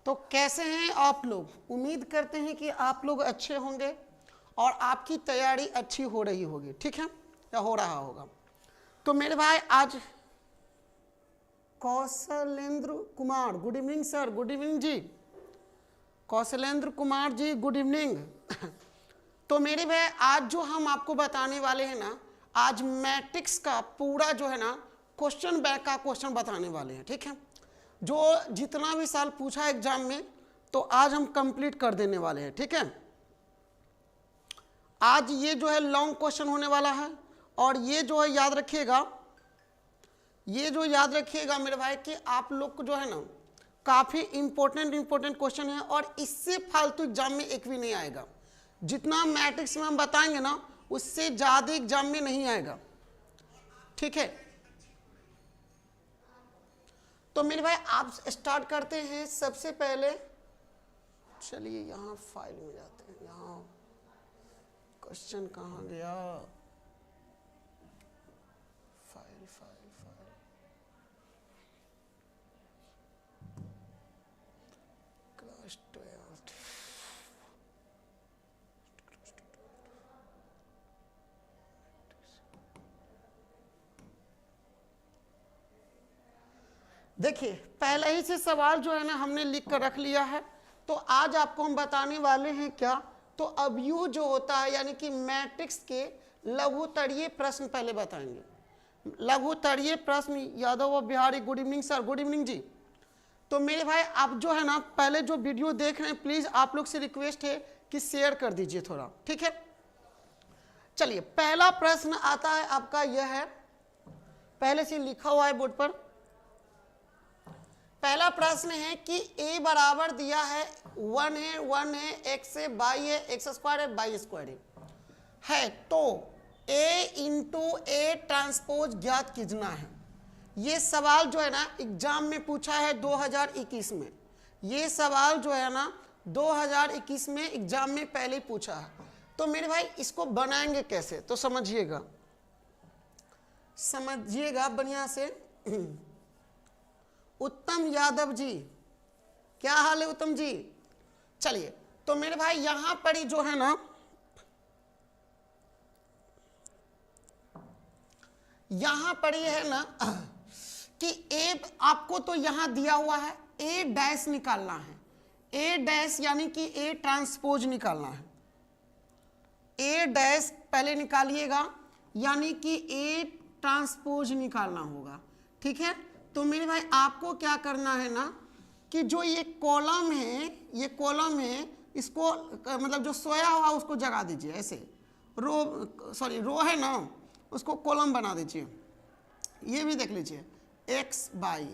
तो कैसे हैं आप लोग? उम्मीद करते हैं कि आप लोग अच्छे होंगे और आपकी तैयारी अच्छी हो रही होगी, ठीक है, या हो रहा होगा। तो मेरे भाई आज Kaushlendra Kumar, good evening sir, good evening जी, कौशलेंद्र कुमार जी गुड इवनिंग। तो मेरे भाई आज जो हम आपको बताने वाले हैं ना, आज मैट्रिक्स का पूरा जो है ना क्वेश्चन बैंक का क्वेश्चन बताने वाले हैं, ठीक है। जो जितना भी साल पूछा एग्जाम में तो आज हम कंप्लीट कर देने वाले हैं, ठीक है। आज ये जो है लॉन्ग क्वेश्चन होने वाला है और ये जो है याद रखिएगा, ये जो याद रखिएगा मेरे भाई कि आप लोग को जो है ना काफ़ी इंपॉर्टेंट क्वेश्चन है और इससे फालतू एग्जाम में एक भी नहीं आएगा। जितना मैट्रिक्स में हम बताएंगे ना उससे ज़्यादा एग्जाम में नहीं आएगा, ठीक है। तो मेरे भाई आप स्टार्ट करते हैं। सबसे पहले चलिए यहाँ फाइल में जाते हैं। यहाँ क्वेश्चन कहाँ गया? File file file class 12। देखिए पहले ही से सवाल जो है ना हमने लिख कर रख लिया है। तो आज आपको हम बताने वाले हैं क्या, तो अवयव जो होता है यानी कि मैट्रिक्स के लघुतरीय प्रश्न पहले बताएंगे। लघुतरीय प्रश्न Yadav Bihari, good evening sir, good evening जी। तो मेरे भाई आप जो है ना पहले जो वीडियो देख रहे हैं प्लीज आप लोग से रिक्वेस्ट है कि शेयर कर दीजिए थोड़ा, ठीक है। चलिए पहला प्रश्न आता है आपका, यह है पहले से लिखा हुआ है बोर्ड पर। पहला प्रश्न है कि a बराबर दिया है 1 है, x है, y है, x स्क्वायर है, y स्क्वायर है तो a इंटू ए ट्रांसपोज ज्ञात कीजना है। ये सवाल जो है ना एग्जाम में पूछा है 2021 में। ये सवाल जो है ना 2021 में एग्जाम में पहले ही पूछा है। तो मेरे भाई इसको बनाएंगे कैसे, तो समझिएगा बढ़िया से। उत्तम यादव जी, क्या हाल है उत्तम जी? चलिए तो मेरे भाई यहां पर ही जो है ना यहां पर ही है ना कि ए आपको तो यहां दिया हुआ है ए डैश निकालना है। ए डैश यानी कि ए ट्रांसपोज निकालना है। ए डैश पहले निकालिएगा यानी कि ए ट्रांसपोज निकालना होगा, ठीक है। तो मेरे भाई आपको क्या करना है ना कि जो ये कॉलम है इसको मतलब जो सोया हुआ उसको जगा दीजिए, ऐसे रो है ना उसको कॉलम बना दीजिए। ये भी देख लीजिए एक्स बाई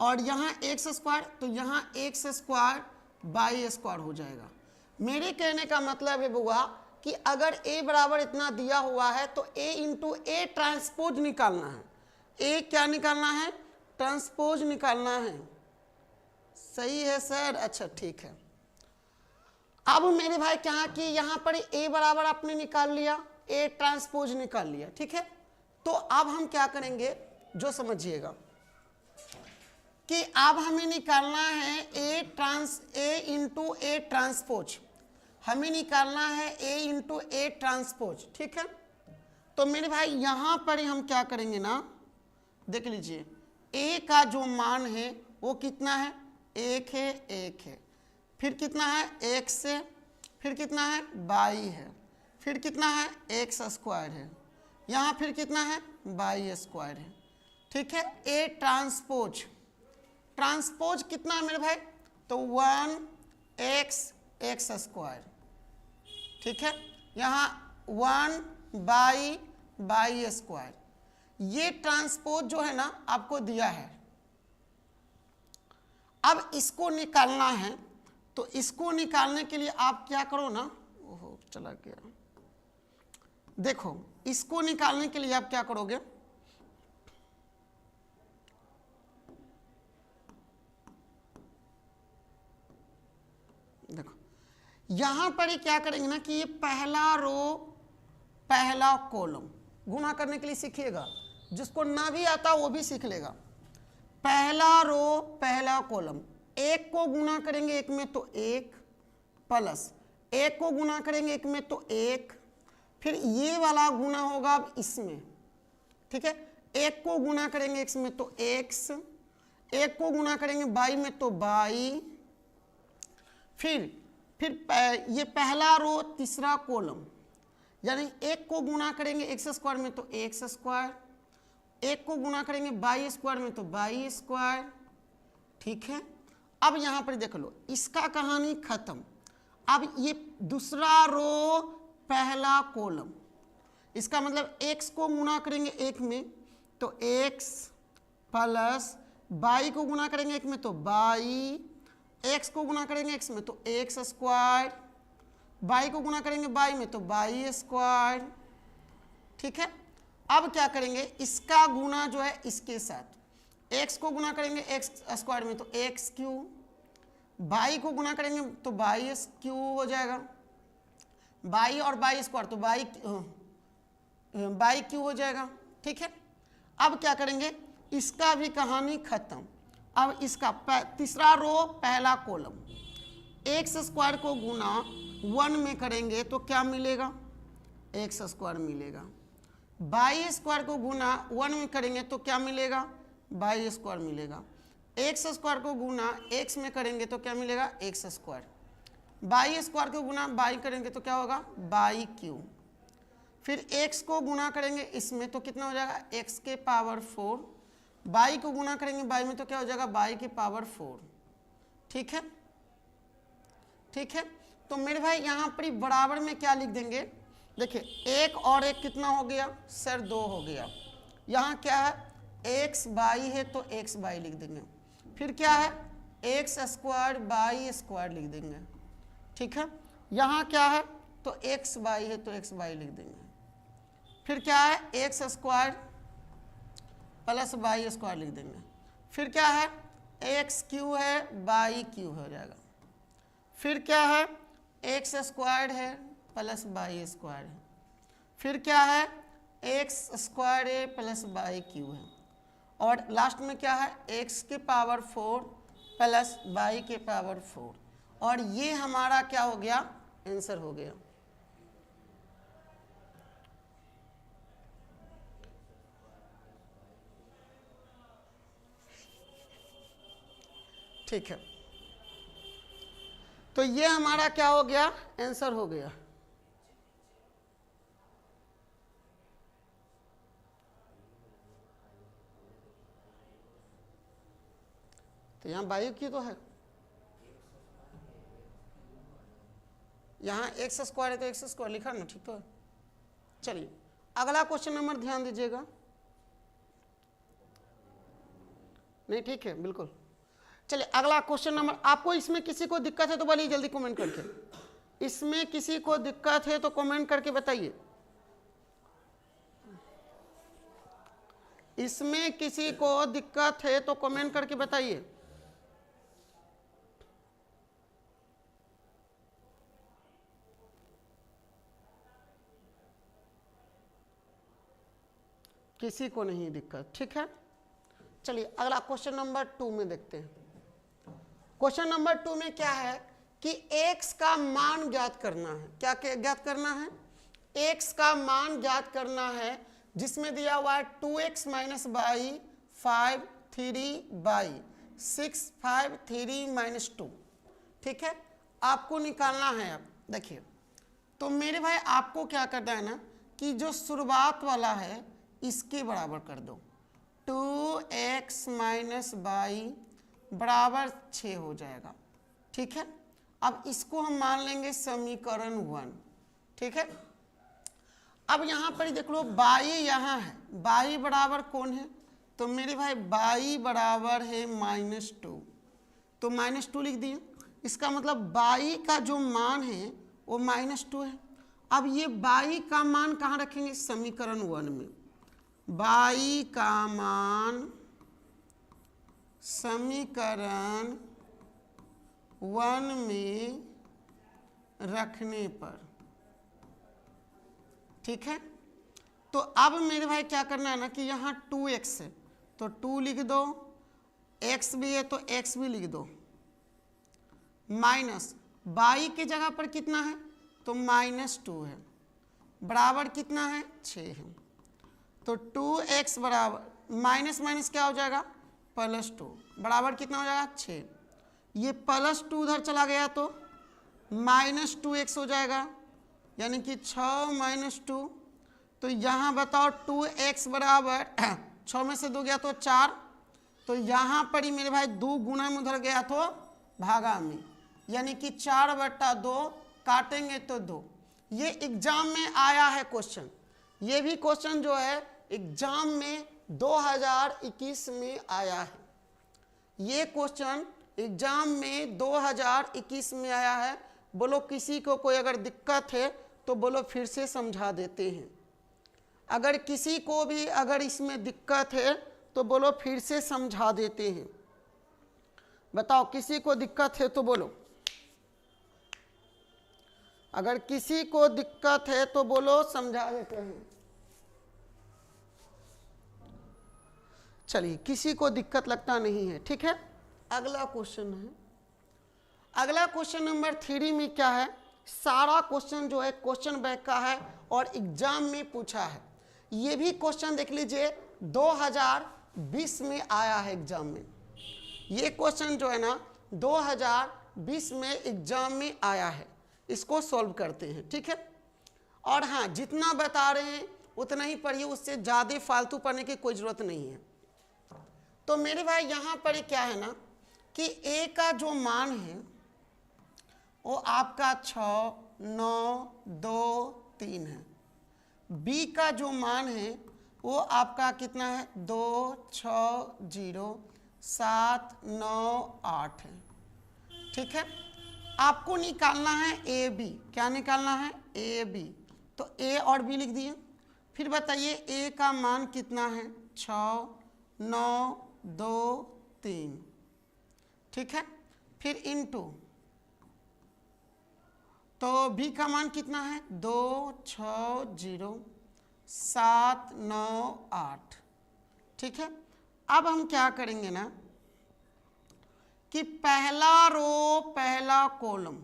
और यहाँ एक्स स्क्वायर, तो यहाँ एक्स स्क्वायर बाई स्क्वायर हो जाएगा। मेरे कहने का मतलब है बुआ कि अगर ए बराबर इतना दिया हुआ है तो ए इंटू ए ट्रांसपोज निकालना है। ए क्या निकालना है? ट्रांसपोज निकालना है। सही है सर, अच्छा ठीक है। अब मेरे भाई क्या कि यहां पर ए बराबर आपने निकाल लिया, ए ट्रांसपोज निकाल लिया, ठीक है। तो अब हम क्या करेंगे जो समझिएगा कि अब हमें निकालना है ए इंटू ए ट्रांसपोज, हमें निकालना है ए इंटू ए ट्रांसपोज, ठीक है। तो मेरे भाई यहां पर ही हम क्या करेंगे ना, देख लीजिए a का जो मान है वो कितना है? 1 है, फिर कितना है? x है, फिर कितना है? y है, फिर कितना है? x स्क्वायर है, यहाँ फिर कितना है? y स्क्वायर है, ठीक है। a ट्रांसपोज कितना है मेरे भाई? तो 1x स्क्वायर, ठीक है। यहाँ 1/y स्क्वायर, ये ट्रांसपोज जो है ना आपको दिया है। अब इसको निकालना है तो इसको निकालने के लिए आप क्या करो ना, ओहो चला गया। देखो इसको निकालने के लिए आप क्या करोगे, देखो यहां पर ही क्या करेंगे ना कि ये पहला रो पहला कॉलम गुणा करने के लिए सीखिएगा, जिसको ना भी आता वो भी सीख लेगा। पहला रो पहला कॉलम एक को गुना करेंगे एक में तो एक, प्लस एक को गुना करेंगे एक में तो एक, फिर ये वाला गुना होगा अब इसमें, ठीक है। एक को गुना करेंगे एक्स में तो एक्स, एक को गुना करेंगे बाई में तो बाई, फिर ये पहला रो तीसरा कॉलम, यानी एक को गुना करेंगे एक्स स्क्वायर में तो एक्स स्क्वायर, एक को गुना करेंगे बाई स्क्वायर में तो बाई स्क्वायर, ठीक है। अब यहां पर देख लो, इसका कहानी खत्म। अब ये दूसरा रो पहला कॉलम, इसका मतलब x को गुना करेंगे एक में तो x प्लस बाई को गुना करेंगे एक में तो बाई, x को गुना करेंगे x में तो एक्स स्क्वायर, बाई को गुना करेंगे बाई में तो बाई स्क्वायर, ठीक है। अब क्या करेंगे, इसका गुना जो है इसके साथ, x को गुना करेंगे एक्स स्क्वायर में तो एक्स क्यूब, बाई को गुना करेंगे तो बाई क्यूब हो जाएगा, बाई और बाई स्क्वायर तो बाई क्यूब हो जाएगा, ठीक है। अब क्या करेंगे, इसका भी कहानी खत्म। अब इसका तीसरा रो पहला कॉलम, एक्स स्क्वायर को गुना 1 में करेंगे तो क्या मिलेगा, एक्स स्क्वायर मिलेगा, बाई स्क्वायर को गुना 1 में करेंगे तो क्या मिलेगा, बाई स्क्वायर मिलेगा, एक्स स्क्वायर को गुना एक्स में करेंगे तो क्या मिलेगा, एक्स स्क्वायर, बाई स्क्वायर को गुना बाई करेंगे तो क्या होगा, बाई क्यूब, फिर एक्स को गुना करेंगे इसमें तो कितना हो जाएगा, एक्स के पावर 4, बाई को गुना करेंगे बाई में तो क्या हो जाएगा, बाई के पावर 4, ठीक है, ठीक है। तो मेरे भाई यहाँ पर बराबर में क्या लिख देंगे, देखिए एक और एक कितना हो गया सर, 2 हो गया, यहाँ क्या है, एक्स बाई है तो एक्स बाई लिख देंगे, फिर क्या है, एक्स स्क्वायर बाई स्क्वायर लिख देंगे, ठीक है। यहाँ क्या है, तो एक्स बाई है तो एक्स बाई लिख देंगे, फिर क्या है, x square plus by square लिख देंगे, फिर क्या है, एक्स क्यू है बाई क्यू हो जाएगा, फिर क्या है, एक्स स्क्वायर है प्लस बाई स्क्वायर है, फिर क्या है, एक्स स्क्वायर है प्लस बाई क्यू है, और लास्ट में क्या है, एक्स के पावर 4 प्लस बाई के पावर 4, और ये हमारा क्या हो गया, आंसर हो गया। ठीक है, तो ये हमारा क्या हो गया, आंसर हो गया। तो यहाँ बाई की तो है, यहाँ एक्स स्क्वायर है तो एक्स स्क्वायर लिखा ना, ठीक तो है। चलिए अगला क्वेश्चन नंबर ध्यान दीजिएगा, नहीं ठीक है बिल्कुल। चलिए अगला क्वेश्चन नंबर, आपको इसमें किसी को दिक्कत है तो बोलिए जल्दी कमेंट करके, इसमें किसी को दिक्कत है तो कमेंट करके बताइए, इसमें किसी को दिक्कत है तो कमेंट करके बताइए। किसी को नहीं दिक्कत, ठीक है। चलिए अगला क्वेश्चन नंबर 2 में देखते हैं। क्वेश्चन नंबर 2 में क्या है कि x का मान ज्ञात करना है, क्या ज्ञात करना है, x का मान ज्ञात करना है, जिसमें दिया हुआ है 2x minus by 5 3 by 6 5 3 minus 2, ठीक है, आपको निकालना है। अब देखिए तो मेरे भाई आपको क्या करना है ना, कि जो शुरुआत वाला है इसके बराबर कर दो, 2x माइनस बाई बराबर 6 हो जाएगा, ठीक है। अब इसको हम मान लेंगे समीकरण 1, ठीक है। अब यहाँ पर देख लो बाई यहाँ है, बाई बराबर कौन है, तो मेरे भाई बाई बराबर है -2, तो -2 लिख दिए, इसका मतलब बाई का जो मान है वो -2 है। अब ये बाई का मान कहाँ रखेंगे, समीकरण 1 में, बाई का मान समीकरण 1 में रखने पर, ठीक है। तो अब मेरे भाई क्या करना है ना कि यहाँ 2x है तो 2 लिख दो, x भी है तो x भी लिख दो, माइनस बाई की जगह पर कितना है तो -2 है, बराबर कितना है 6 है। तो 2x बराबर माइनस माइनस क्या हो जाएगा +2 बराबर कितना हो जाएगा 6। ये +2 उधर चला गया तो -2x हो जाएगा, यानी कि 6 - 2। तो यहाँ बताओ 2x बराबर 6 में से 2 गया तो 4, तो यहाँ पर ही मेरे भाई 2 गुना में उधर गया तो भागा में, यानी कि 4/2 काटेंगे तो 2। ये एग्जाम में आया है क्वेश्चन, ये भी क्वेश्चन जो है एग्जाम में 2021 में आया है। ये क्वेश्चन एग्जाम में 2021 में आया है। बोलो किसी को कोई अगर दिक्कत है तो बोलो फिर से समझा देते हैं। अगर किसी को भी अगर इसमें दिक्कत है तो बोलो फिर से समझा देते हैं। बताओ किसी को दिक्कत है तो बोलो, अगर किसी को दिक्कत है तो बोलो समझा देते हैं। चलिए किसी को दिक्कत लगता नहीं है, ठीक है। अगला क्वेश्चन है, अगला क्वेश्चन नंबर 3 में क्या है, सारा क्वेश्चन जो है क्वेश्चन बैंक का है और एग्जाम में पूछा है। ये भी क्वेश्चन देख लीजिए 2020 में आया है एग्जाम में। ये क्वेश्चन जो है ना 2020 में एग्जाम में आया है, इसको सॉल्व करते हैं, ठीक है। और हाँ, जितना बता रहे हैं उतना ही पढ़िए, उससे ज़्यादा फालतू पढ़ने की कोई ज़रूरत नहीं है। तो मेरे भाई यहाँ पर क्या है ना कि a का जो मान है वो आपका 6, 9, 2, 3 है। b का जो मान है वो आपका कितना है 2, 6, 0, 7, 9, 8 है, ठीक है। आपको निकालना है ए बी। क्या निकालना है ए बी, तो a और b लिख दिए। फिर बताइए a का मान कितना है 6, 9, 2, 3, ठीक है। फिर इनटू, तो b का मान कितना है 2, 6, 0, 7, 9, 8, ठीक है। अब हम क्या करेंगे ना कि पहला रो पहला कॉलम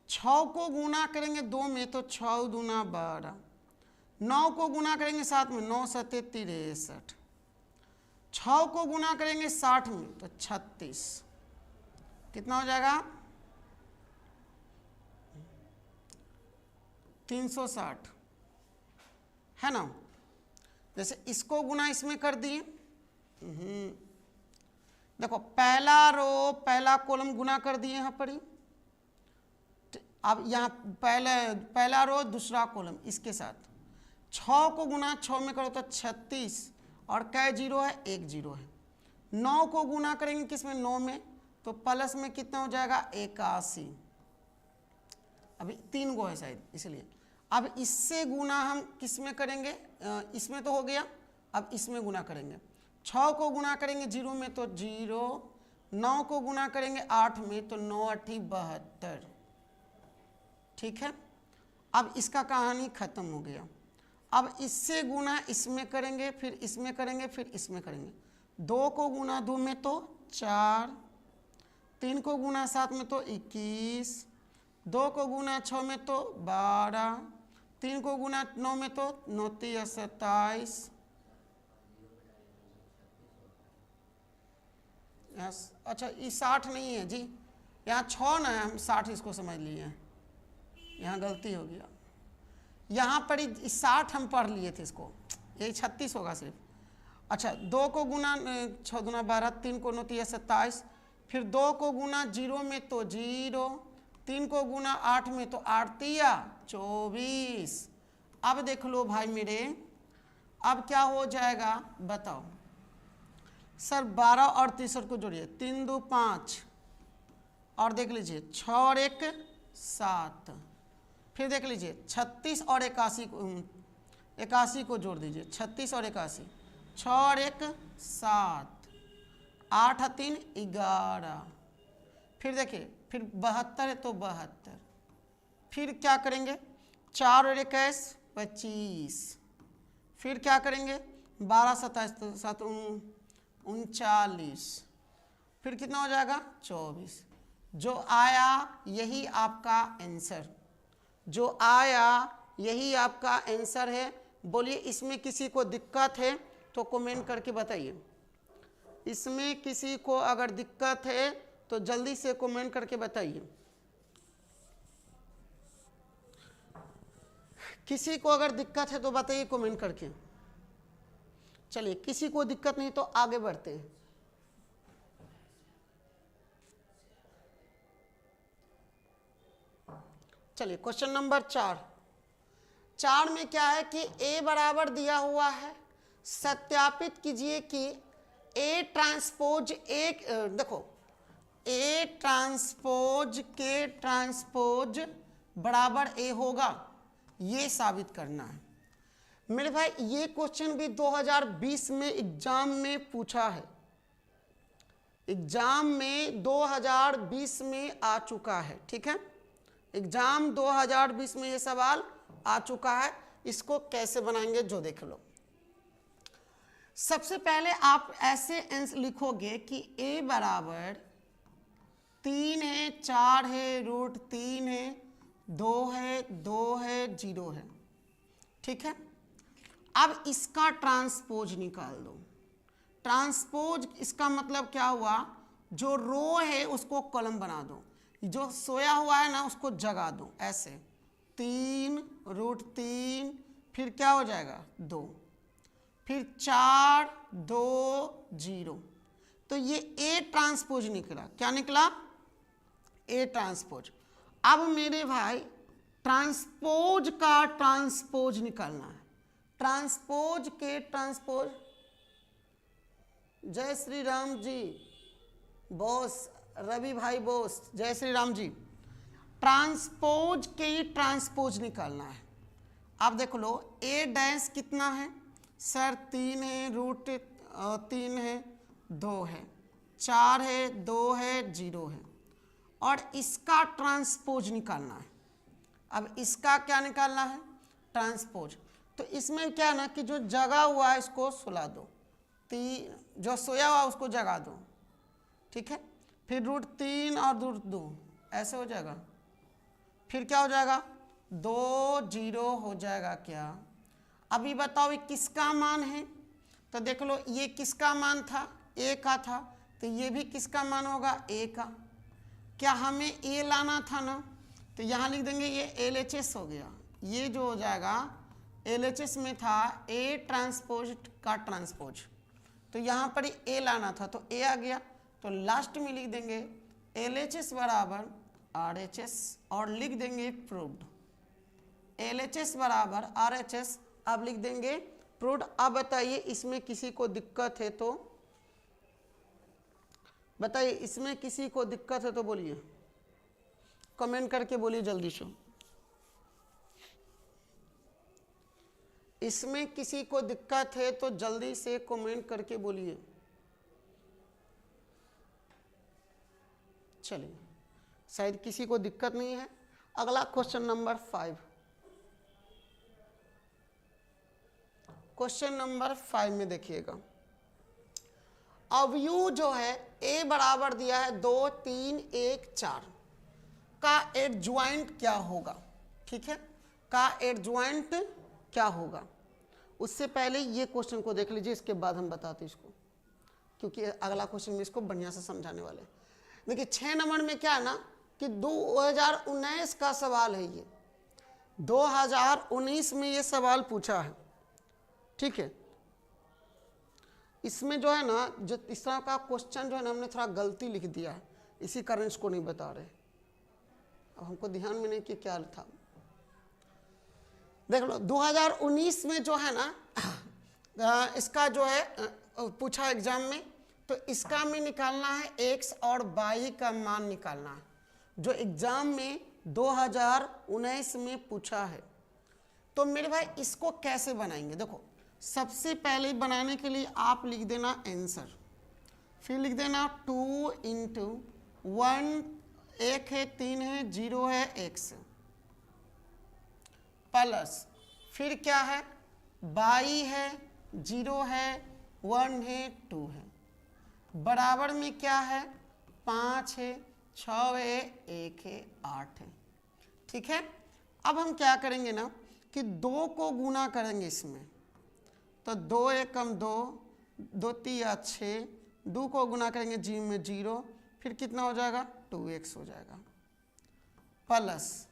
6 को गुना करेंगे 2 में तो 6 दूना 12, 9 को गुना करेंगे 7 में 9 सत्ते 63, 6 को गुना करेंगे 60 में तो 36, कितना हो जाएगा 360, है ना। जैसे इसको गुना इसमें कर दिए, देखो पहला रो पहला कॉलम गुना कर दिए यहाँ पर ही। अब यहाँ पहला रो दूसरा कॉलम इसके साथ 6 को गुना 6 में करो तो 36 और कै जीरो है 1 जीरो है। 9 को गुना करेंगे किसमें 9 में तो प्लस में कितना हो जाएगा 81। अभी 3 गो है शायद इसलिए। अब इससे गुना हम किस में करेंगे, इसमें तो हो गया, अब इसमें गुना करेंगे। 6 को गुना करेंगे 0 में तो 0, 9 को गुना करेंगे 8 में तो 9 8 72, ठीक है। अब इसका कहानी खत्म हो गया। अब इससे गुना इसमें करेंगे, फिर इसमें करेंगे, फिर इसमें करेंगे। 2 को गुना 2 में तो 4, 3 को गुना 7 में तो 21, 2 को गुना 6 में तो 12, 3 को गुना 9 में तो 9 3 27। अच्छा ये 60 नहीं है जी, यहाँ 6 ना है, हम 60 इसको समझ लिए हैं, यहाँ गलती हो गया। यहाँ पर 60 हम पढ़ लिए थे, इसको यही 36 होगा सिर्फ। अच्छा 2 को गुना 6 दूना 12, 3 को 9 3 27, फिर 2 को गुना 0 में तो 0, 3 को गुना 8 में तो 8 3 24। अब देख लो भाई मेरे, अब क्या हो जाएगा बताओ सर। 12 और 63 को जोड़िए, 3 2 5 और देख लीजिए 6 और 1 7, फिर देख लीजिए 36 और 81 को जोड़ दीजिए, 36 और 81, 6 और 1 7, 8 और 3 11, फिर देखिए फिर 72 है तो 72, फिर क्या करेंगे 4 और 21 25, फिर क्या करेंगे 12 27 7 39, फिर कितना हो जाएगा 24, जो आया यही आपका आंसर, जो आया यही आपका आंसर है। बोलिए इसमें किसी को दिक्कत है तो कमेंट करके बताइए। इसमें किसी को अगर दिक्कत है तो जल्दी से कमेंट करके बताइए। किसी को अगर दिक्कत है तो बताइए कमेंट करके। चलिए किसी को दिक्कत नहीं तो आगे बढ़ते हैं। चलिए क्वेश्चन नंबर 4 में क्या है कि A बराबर दिया हुआ है, सत्यापित कीजिए कि A ट्रांसपोज एक देखो A ट्रांसपोज के ट्रांसपोज बराबर A होगा, ये साबित करना है। मेरे भाई ये क्वेश्चन भी 2020 में एग्जाम में पूछा है, एग्जाम में 2020 में आ चुका है, ठीक है। एग्जाम 2020 में ये सवाल आ चुका है। इसको कैसे बनाएंगे जो देख लो। सबसे पहले आप ऐसे आंसर लिखोगे कि A बराबर 3 है, 4 है, रूट 3 है, 2 है, 2 है, 0 है, ठीक है। अब इसका ट्रांसपोज निकाल दो। ट्रांसपोज इसका मतलब क्या हुआ, जो रो है उसको कॉलम बना दो, जो सोया हुआ है ना उसको जगा दो। ऐसे 3 रूट 3, फिर क्या हो जाएगा 2, फिर 4 2 0। तो ये A ट्रांसपोज निकला। क्या निकला? A transpose. अब मेरे भाई ट्रांसपोज का ट्रांसपोज निकालना है। ट्रांसपोज के ट्रांसपोज, जय श्री राम जी बॉस, रवि भाई बोस, जय श्री राम जी। ट्रांसपोज के ही ट्रांसपोज निकालना है। अब देख लो A डैश कितना है सर, 3 है, रूट 3 है, 2 है, 4 है, 2 है, 0 है, और इसका ट्रांसपोज निकालना है। अब इसका क्या निकालना है? ट्रांसपोज। तो इसमें क्या है ना कि जो जगा हुआ है इसको सुला दो, जो सोया हुआ उसको जगा दो, ठीक है। फिर रूट 3 और रूट 2 ऐसे हो जाएगा। फिर क्या हो जाएगा 2 0 हो जाएगा। क्या अभी बताओ ये किसका मान है? तो देख लो ये किसका मान था? A का था, तो ये भी किसका मान होगा? A का। क्या हमें A लाना था ना, तो यहाँ लिख देंगे ये LHS हो गया। ये जो हो जाएगा LHS में था A ट्रांसपोज का ट्रांसपोज, तो यहाँ पर A लाना था तो A आ गया। तो लास्ट में लिख देंगे LHS बराबर RHS और लिख देंगे प्रूव्ड। LHS बराबर RHS, अब लिख देंगे प्रूव्ड। अब बताइए इसमें किसी को दिक्कत है तो बताइए, इसमें किसी को दिक्कत है तो बोलिए, कमेंट करके बोलिए जल्दी से। इसमें किसी को दिक्कत है तो जल्दी से कमेंट करके बोलिए। चलिए शायद किसी को दिक्कत नहीं है। अगला क्वेश्चन नंबर 5। क्वेश्चन नंबर 5 में देखिएगा, अवयु जो है A बराबर दिया है 2 3 1 4 का एडज्वाइंट क्या होगा, ठीक है। का एडज्वाइंट क्या होगा? उससे पहले ये क्वेश्चन को देख लीजिए, इसके बाद हम बताते इसको, क्योंकि अगला क्वेश्चन में इसको बढ़िया से समझाने वाले। देखिए 6 नंबर में क्या है ना कि 2019 का सवाल है। ये 2019 में ये सवाल पूछा है, ठीक है। इसमें जो है ना, जो इस तरह का क्वेश्चन जो है ना हमने थोड़ा गलती लिख दिया है, इसी कारण इसको नहीं बता रहे। अब हमको ध्यान में नहीं कि क्या था। देख लो 2019 में जो है ना इसका जो है पूछा एग्जाम में, तो इसका में निकालना है x और y का मान निकालना है, जो एग्जाम में 2019 में पूछा है। तो मेरे भाई इसको कैसे बनाएंगे? देखो सबसे पहले बनाने के लिए आप लिख देना आंसर, फिर लिख देना 2 × 1, 1 है, 3 है, 0 है, x प्लस फिर क्या है y है, 0 है, 1 है, 2 है, बराबर में क्या है 5 है, 6 है, 1 है, 8 है। ठीक है, अब हम क्या करेंगे ना कि 2 को गुना करेंगे इसमें, तो 2 एकम 2, 2 तिया 6, 2 को गुना करेंगे जी में 0, फिर कितना हो जाएगा 2x हो जाएगा, प्लस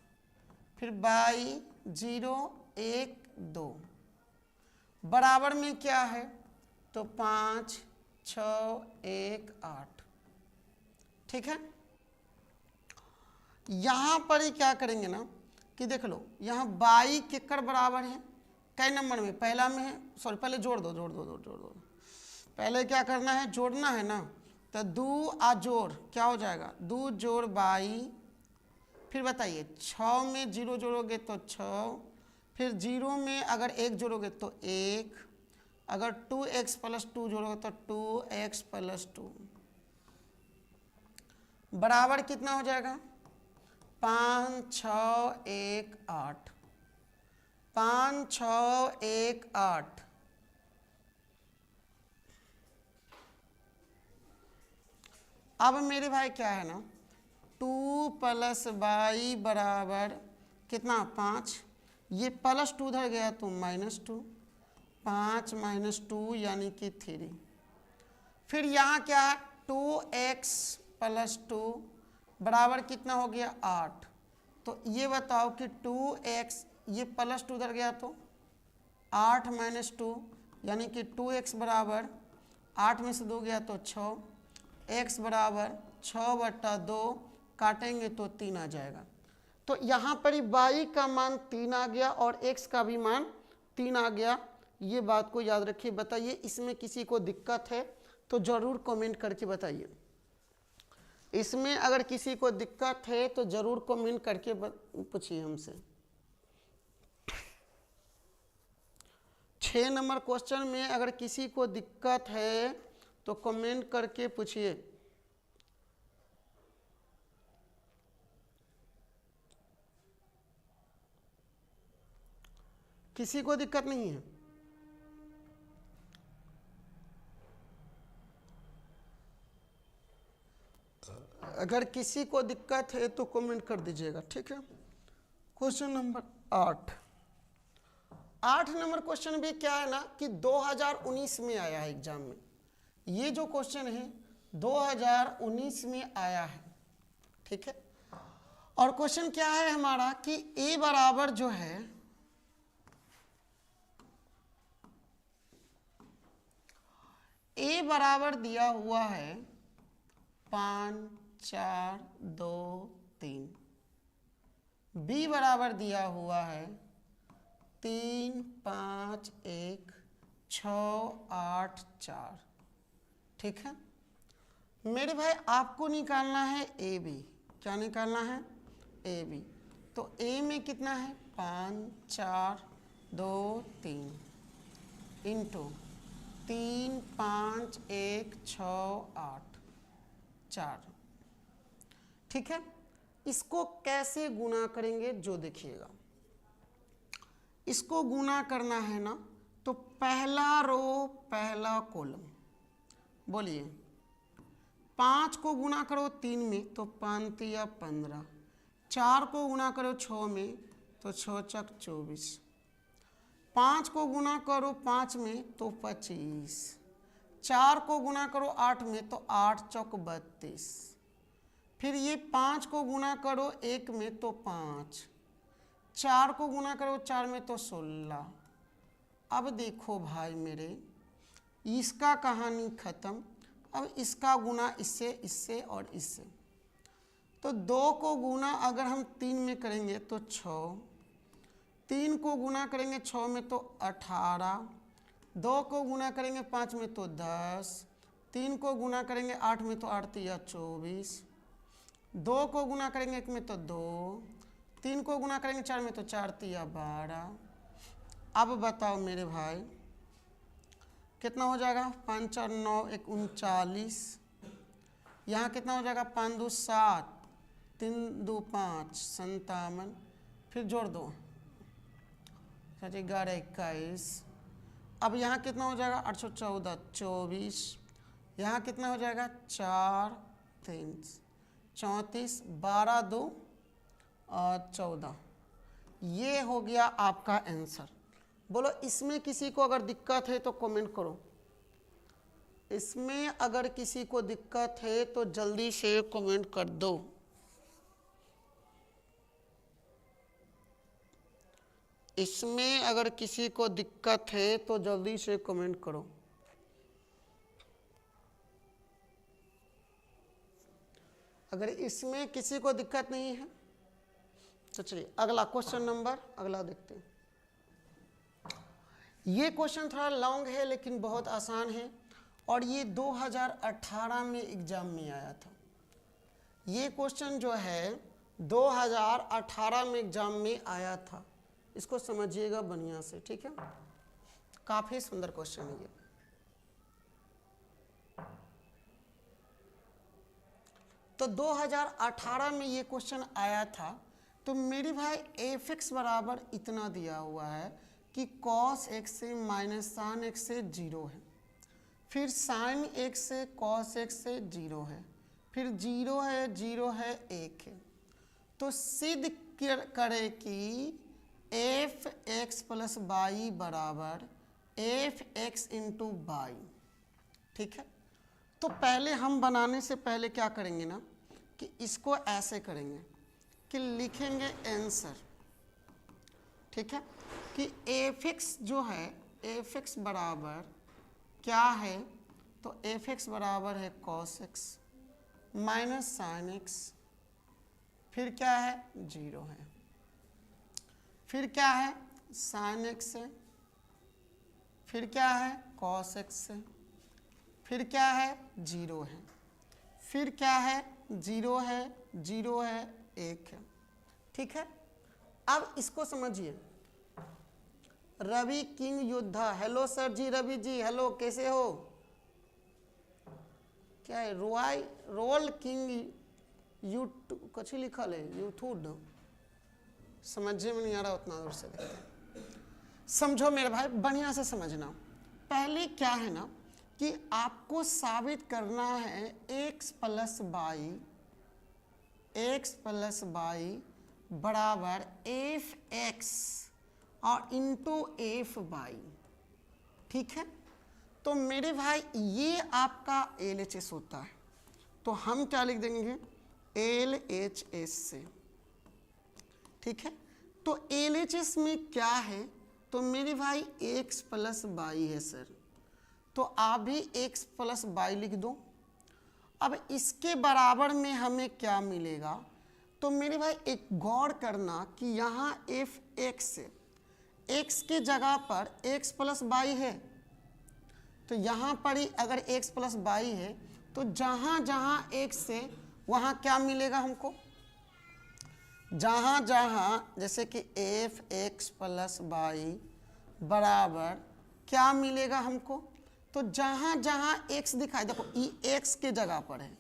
फिर बाई 0 1 2 बराबर में क्या है, तो 5 6 1 8। ठीक है, यहाँ पर ही क्या करेंगे ना कि देख लो यहाँ बाई केकर बराबर है, कई नंबर में, पहला में है, सॉरी पहले जोड़ दो, पहले क्या करना है, जोड़ना है ना, तो 2 आ जोड़ क्या हो जाएगा, 2 जोड़ बाई, फिर बताइए 6 में 0 जोड़ोगे तो 6, फिर 0 में अगर 1 जोड़ोगे तो 1, अगर 2x + 2 जोड़ोगे तो 2x + 2 बराबर कितना हो जाएगा, 5 6 1 8, 5 6 1 8। अब मेरे भाई क्या है ना, 2 + बाई बराबर कितना 5, ये +2 उधर गया तो -2, 5 - 2 यानी कि 3, फिर यहाँ क्या है 2x + 2 बराबर कितना हो गया 8। तो ये बताओ कि 2x, ये +2 उधर गया तो 8 - 2 यानी कि 2x बराबर 8 में से 2 गया तो 6, x बराबर 6/2, काटेंगे तो 3 आ जाएगा। तो यहाँ पर ही y का मान 3 आ गया और x का भी मान 3 आ गया, ये बात को याद रखिए। बताइए इसमें किसी को दिक्कत है तो ज़रूर कमेंट करके बताइए, इसमें अगर किसी को दिक्कत है तो ज़रूर कमेंट करके पूछिए हमसे। 6 नंबर क्वेश्चन में अगर किसी को दिक्कत है तो कमेंट करके पूछिए। किसी को दिक्कत नहीं है? अगर किसी को दिक्कत है तो कमेंट कर दीजिएगा, ठीक है। क्वेश्चन नंबर 8 नंबर क्वेश्चन भी क्या है ना कि 2019 में आया है एग्जाम में। ये जो क्वेश्चन है 2019 में आया है, ठीक है। और क्वेश्चन क्या है हमारा कि a बराबर जो है a बराबर दिया हुआ है 5 4 2 3, b बराबर दिया हुआ है 3 5 1 6 8 4, ठीक है। मेरे भाई आपको निकालना है ए बी। क्या निकालना है? A B. तो ए में कितना है 5 4 2 3 इंटू 3 5 1 6 8 4, ठीक है। इसको कैसे गुना करेंगे जो देखिएगा। इसको गुना करना है ना तो पहला रो पहला कॉलम, बोलिए 5 को गुना करो 3 में तो 5 तिया 15, 4 को गुना करो 6 में तो 6 चक 24, 5 को गुना करो 5 में तो 25, 4 को गुना करो 8 में तो 8 चौक 32, फिर ये 5 को गुना करो 1 में तो 5, 4 को गुना करो 4 में तो 16। अब देखो भाई मेरे, इसका कहानी खत्म। अब इसका गुना इससे, इससे और इससे। तो 2 को गुना अगर हम 3 में करेंगे तो 6, 3 को गुना करेंगे 6 में तो 18, 2 को गुना करेंगे 5 में तो 10, 3 को गुना करेंगे 8 में तो 8 तिया 24, 2 को गुना करेंगे 1 में तो 2, 3 को गुना करेंगे 4 में तो 4 तिया 12। अब बताओ मेरे भाई कितना हो जाएगा? 5 4 9 1 39, यहाँ कितना हो जाएगा? 5 2 7, 3 2 5 57, फिर जोड़ दो 11 21। अब यहाँ कितना हो जाएगा? 814 24, यहाँ कितना हो जाएगा? 4 3, 34, 12 2 और 14, ये हो गया आपका आंसर। बोलो इसमें किसी को अगर दिक्कत है तो कमेंट करो। इसमें अगर किसी को दिक्कत है तो जल्दी से कमेंट कर दो। इसमें अगर किसी को दिक्कत है तो जल्दी से कमेंट करो। अगर इसमें किसी को दिक्कत नहीं है तो चलिए अगला क्वेश्चन नंबर अगला देखते हैं। ये क्वेश्चन थोड़ा लॉन्ग है लेकिन बहुत आसान है और ये 2018 में एग्जाम में आया था। ये क्वेश्चन जो है 2018 में एग्जाम में आया था, इसको समझिएगा बढ़िया से, ठीक है। काफी सुंदर क्वेश्चन है ये। तो 2018 में ये क्वेश्चन आया था। तो मेरे भाई f(x) बराबर इतना दिया हुआ है कि cos x से माइनस साइन x से 0 है, फिर साइन x से cos x से 0 है, फिर 0 है 0 है 1 है। तो सिद्ध करे कि f(x) प्लस y बराबर f(x) इंटू y, ठीक है। तो पहले हम बनाने से पहले क्या करेंगे ना कि इसको ऐसे करेंगे कि लिखेंगे आंसर, ठीक है, कि f(x) जो है f(x) बराबर क्या है, तो f(x) बराबर है cos x minus sine x, फिर क्या है 0 है, फिर क्या है साइन x है, फिर क्या है cos x है, फिर क्या है 0 है, फिर क्या है 0 है 0 है 1 है, ठीक है। अब इसको समझिए। रवि किंग योद्धा, हेलो सर जी, रवि जी हेलो, कैसे हो? क्या है रोल किंग यूट्यूब कुछ लिखल है यूट्यूब, समझे में नहीं आ रहा उतना दूर से समझो मेरे भाई, बढ़िया से समझना। पहले क्या है ना कि आपको साबित करना है x प्लस y बराबर f(x) और इंटू f(y), ठीक है। तो मेरे भाई ये आपका LHS होता है, तो हम क्या लिख देंगे LHS से, ठीक है। तो LHS में क्या है, तो मेरे भाई x प्लस y है सर, तो आप भी x प्लस y लिख दो। अब इसके बराबर में हमें क्या मिलेगा, तो मेरे भाई एक गौर करना कि यहाँ f(x) x के जगह पर x प्लस y है, तो यहाँ पर ही अगर x प्लस y है तो जहाँ जहाँ x है वहाँ क्या मिलेगा हमको, जहाँ जहाँ जैसे कि f(x) प्लस y बराबर क्या मिलेगा हमको, तो जहाँ जहाँ x दिखाई, देखो ये x के जगह पर है,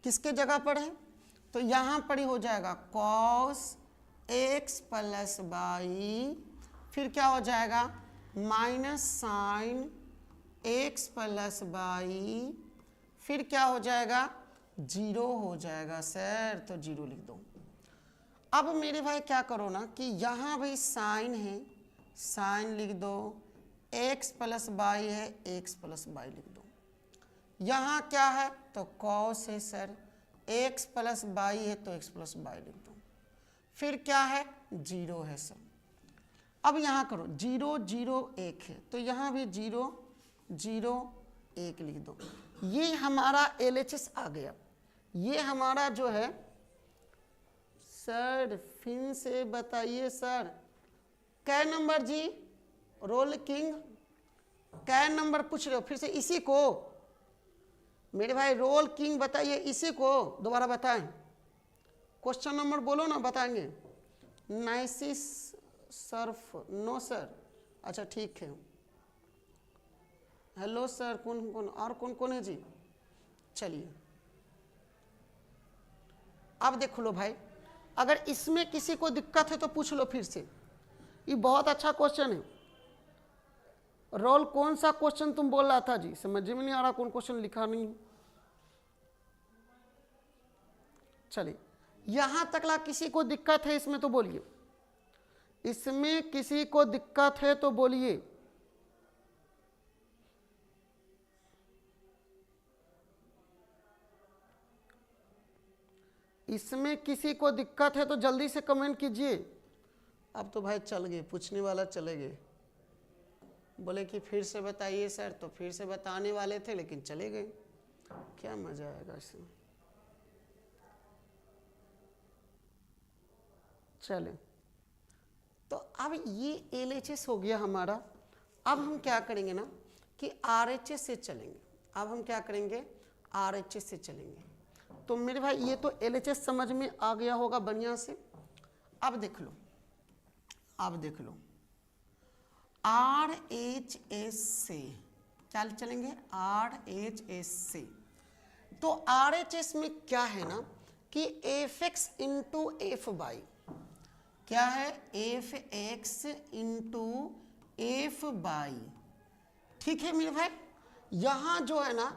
किसके जगह पर है, तो यहाँ पर ही हो जाएगा cos x प्लस y, फिर क्या हो जाएगा minus sine x plus y, फिर क्या हो जाएगा 0 हो जाएगा सर, तो 0 लिख दो। अब मेरे भाई क्या करो ना कि यहाँ भाई साइन है, साइन लिख दो, x प्लस y है x प्लस y लिख दो। यहाँ क्या है तो cos है सर, x प्लस y है तो x प्लस y लिख दो, फिर क्या है 0 है सर। अब यहाँ करो 0 0 1 है, तो यहाँ भी 0 0 1 लिख दो। ये हमारा LHS आ गया। ये हमारा जो है सर, फिर से बताइए सर, कै नंबर जी, रोल किंग कै नंबर पूछ रहे हो फिर से, इसी को मेरे भाई रोल किंग बताइए, इसी को दोबारा बताएं, क्वेश्चन नंबर बोलो ना, बताएंगे। नाइसिस सर्फ, नो सर, अच्छा ठीक है। हेलो सर, कौन कौन और कौन कौन है जी, चलिए अब देख लो भाई, अगर इसमें किसी को दिक्कत है तो पूछ लो फिर से, ये बहुत अच्छा क्वेश्चन है। रोल कौन सा क्वेश्चन तुम बोल रहा था जी, समझ में नहीं आ रहा कौन क्वेश्चन लिखा नहीं। चलिए यहां तकला किसी को दिक्कत है इसमें तो बोलिए, इसमें किसी को दिक्कत है तो बोलिए। इसमें किसी को दिक्कत है तो जल्दी से कमेंट कीजिए। अब तो भाई चल गए, पूछने वाला चले गए, बोले कि फिर से बताइए सर, तो फिर से बताने वाले थे लेकिन चले गए, क्या मजा आएगा इसमें। चले तो अब ये LHS हो गया हमारा। अब हम क्या करेंगे ना कि RHS से चलेंगे। अब हम क्या करेंगे, RHS से चलेंगे। तो मेरे भाई ये तो LHS समझ में आ गया होगा बढ़िया से। अब देख लो, अब देख लो RHS से क्या चलेंगे, RHS से। तो RHS में क्या है ना कि fx इंटू एफ बाई, क्या है fx इंटू एफ बाई, ठीक है मेरे भाई। यहां जो है ना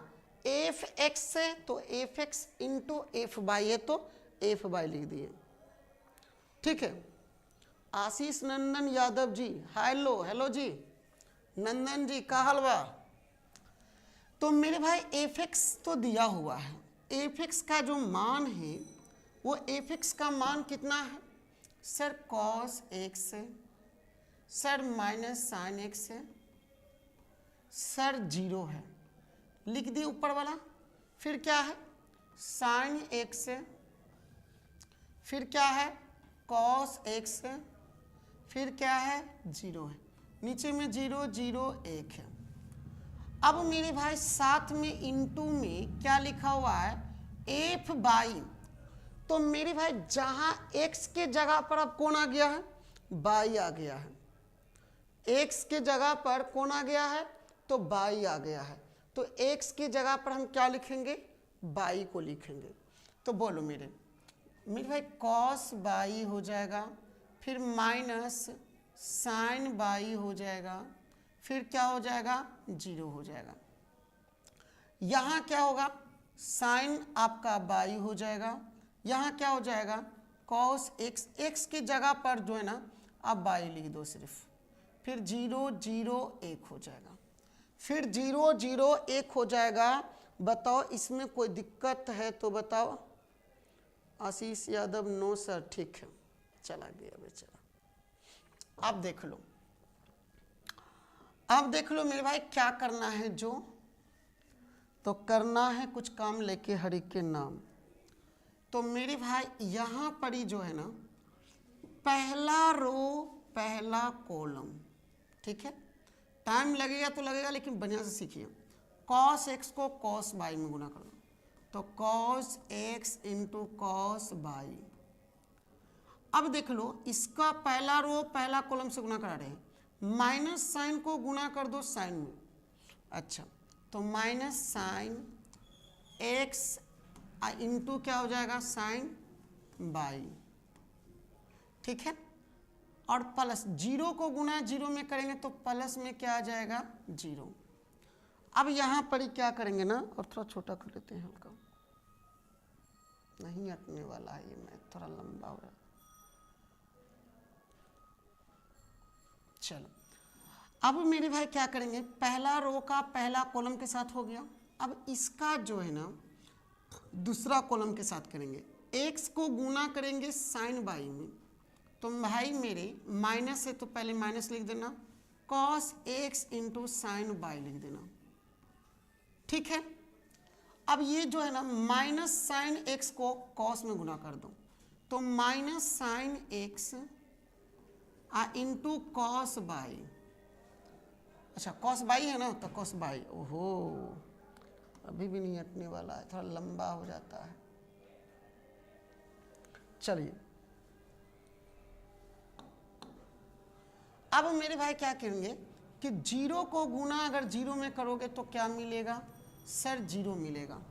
fx है तो fx इंटू एफ बाई है तो एफ बाई लिख दिए, ठीक है। आशीष नंदन यादव जी, हेलो हेलो जी, नंदन जी का हलवा। तो मेरे भाई fx तो दिया हुआ है, fx का जो मान है वो fx का मान कितना है सर, cos x है सर, माइनस साइन x है सर, 0 है, लिख दिए ऊपर वाला। फिर क्या है साइन x है, फिर क्या है cos x है, फिर क्या है 0 है, नीचे में 0 0 1 है। अब मेरे भाई साथ में इंटू में क्या लिखा हुआ है एफ बाई। तो मेरे भाई जहां x के जगह पर अब कौन आ गया है, बाई आ गया है। x के जगह पर कौन आ गया है तो बाई आ गया है। तो x की जगह पर हम क्या लिखेंगे, बाई को लिखेंगे। तो बोलो मेरे भाई cos बाई हो जाएगा, फिर माइनस साइन बाई हो जाएगा, फिर क्या हो जाएगा 0 हो जाएगा। यहाँ क्या होगा साइन आपका बाई हो जाएगा, यहाँ क्या हो जाएगा cos x, x की जगह पर जो है ना आप बाई लिख दो सिर्फ, फिर 0 0 1 हो जाएगा, फिर 0 0 1 हो जाएगा। बताओ इसमें कोई दिक्कत है तो बताओ। आशीष यादव नो सर, ठीक है, चला गया बेचारा। अब देख लो, अब देख लो मेरे भाई क्या करना है, जो तो करना है कुछ काम लेके हरि के नाम। तो मेरे भाई यहाँ पर ही जो है ना पहला रो पहला कॉलम, ठीक है, टाइम लगेगा तो लगेगा लेकिन बढ़िया से सीखिए। cos x को cos बाई में गुना कर दो, तो cos x into cos by. अब देख लो इसका पहला रो पहला कॉलम से गुना करा रहे हैं, माइनस साइन को गुना कर दो साइन में। अच्छा तो माइनस साइन x इंटू क्या हो जाएगा साइन बाई, ठीक है। और प्लस 0 को गुना 0 में करेंगे तो प्लस में क्या आ जाएगा 0। अब यहां पर ही क्या करेंगे ना, और थोड़ा छोटा कर लेते हैं हल्का, नहीं अटने वाला है ये, मैं थोड़ा लंबा हो रहा है। चलो अब मेरे भाई क्या करेंगे, पहला रो का पहला कॉलम के साथ हो गया। अब इसका जो है ना दूसरा कॉलम के साथ करेंगे, x को गुना करेंगे साइन बाई में। तो भाई मेरे माइनस है तो पहले माइनस लिख देना, cos x into sine y लिख देना, ठीक है। अब ये जो है ना माइनस साइन x को cos में गुना कर दो, तो minus sine x into cos y. अच्छा कॉस बाई है ना तो कॉस बाई, ओहो अभी भी नहीं हटने वाला है, थोड़ा लंबा हो जाता है। चलिए अब मेरे भाई क्या करेंगे कि 0 को गुना अगर 0 में करोगे तो क्या मिलेगा सर 0 मिलेगा।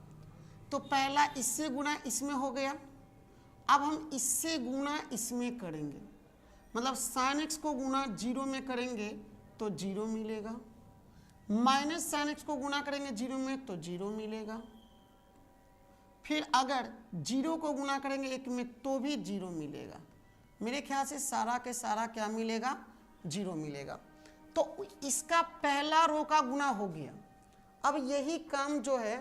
तो पहला इससे गुना इसमें हो गया, अब हम इससे गुना इसमें करेंगे, मतलब साइन x को गुना 0 में करेंगे तो 0 मिलेगा, माइनस साइन x को गुना करेंगे 0 में तो 0 मिलेगा। फिर अगर 0 को गुना करेंगे 1 में तो भी 0 मिलेगा। मेरे ख्याल से सारा के सारा क्या मिलेगा, 0 मिलेगा। तो इसका पहला रो का गुना हो गया। अब यही काम जो है,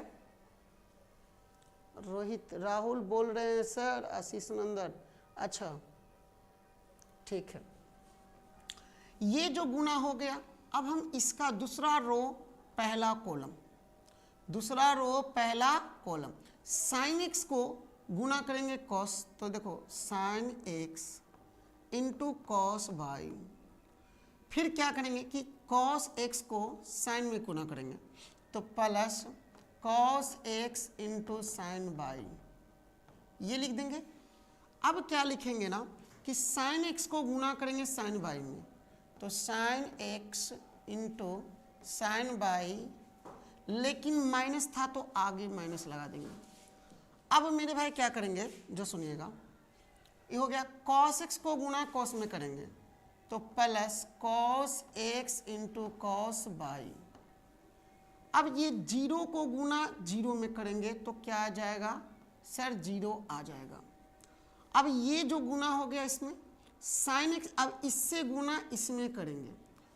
रोहित राहुल बोल रहे हैं सर, आशीष नंदन, अच्छा ठीक है, ये जो गुना हो गया। अब हम इसका दूसरा रो पहला कॉलम, दूसरा रो पहला कॉलम, साइन एक्स को गुना करेंगे कॉस, तो देखो sine x into cos y. फिर क्या करेंगे कि कॉस एक्स को साइन में गुना करेंगे, तो plus cos x into sine y, ये लिख देंगे। अब क्या लिखेंगे ना कि साइन एक्स को गुना करेंगे साइन वाई में, तो sine x into sine y, लेकिन माइनस था तो आगे माइनस लगा देंगे। अब मेरे भाई क्या करेंगे, जो सुनिएगा, ये हो गया कॉस एक्स को गुना कॉस में करेंगे, तो plus cos x into cos y. अब ये 0 को गुना 0 में करेंगे तो क्या आ जाएगा सर, 0 आ जाएगा। अब ये जो गुना हो गया इसमें साइन एक्स, अब इससे गुना इसमें करेंगे,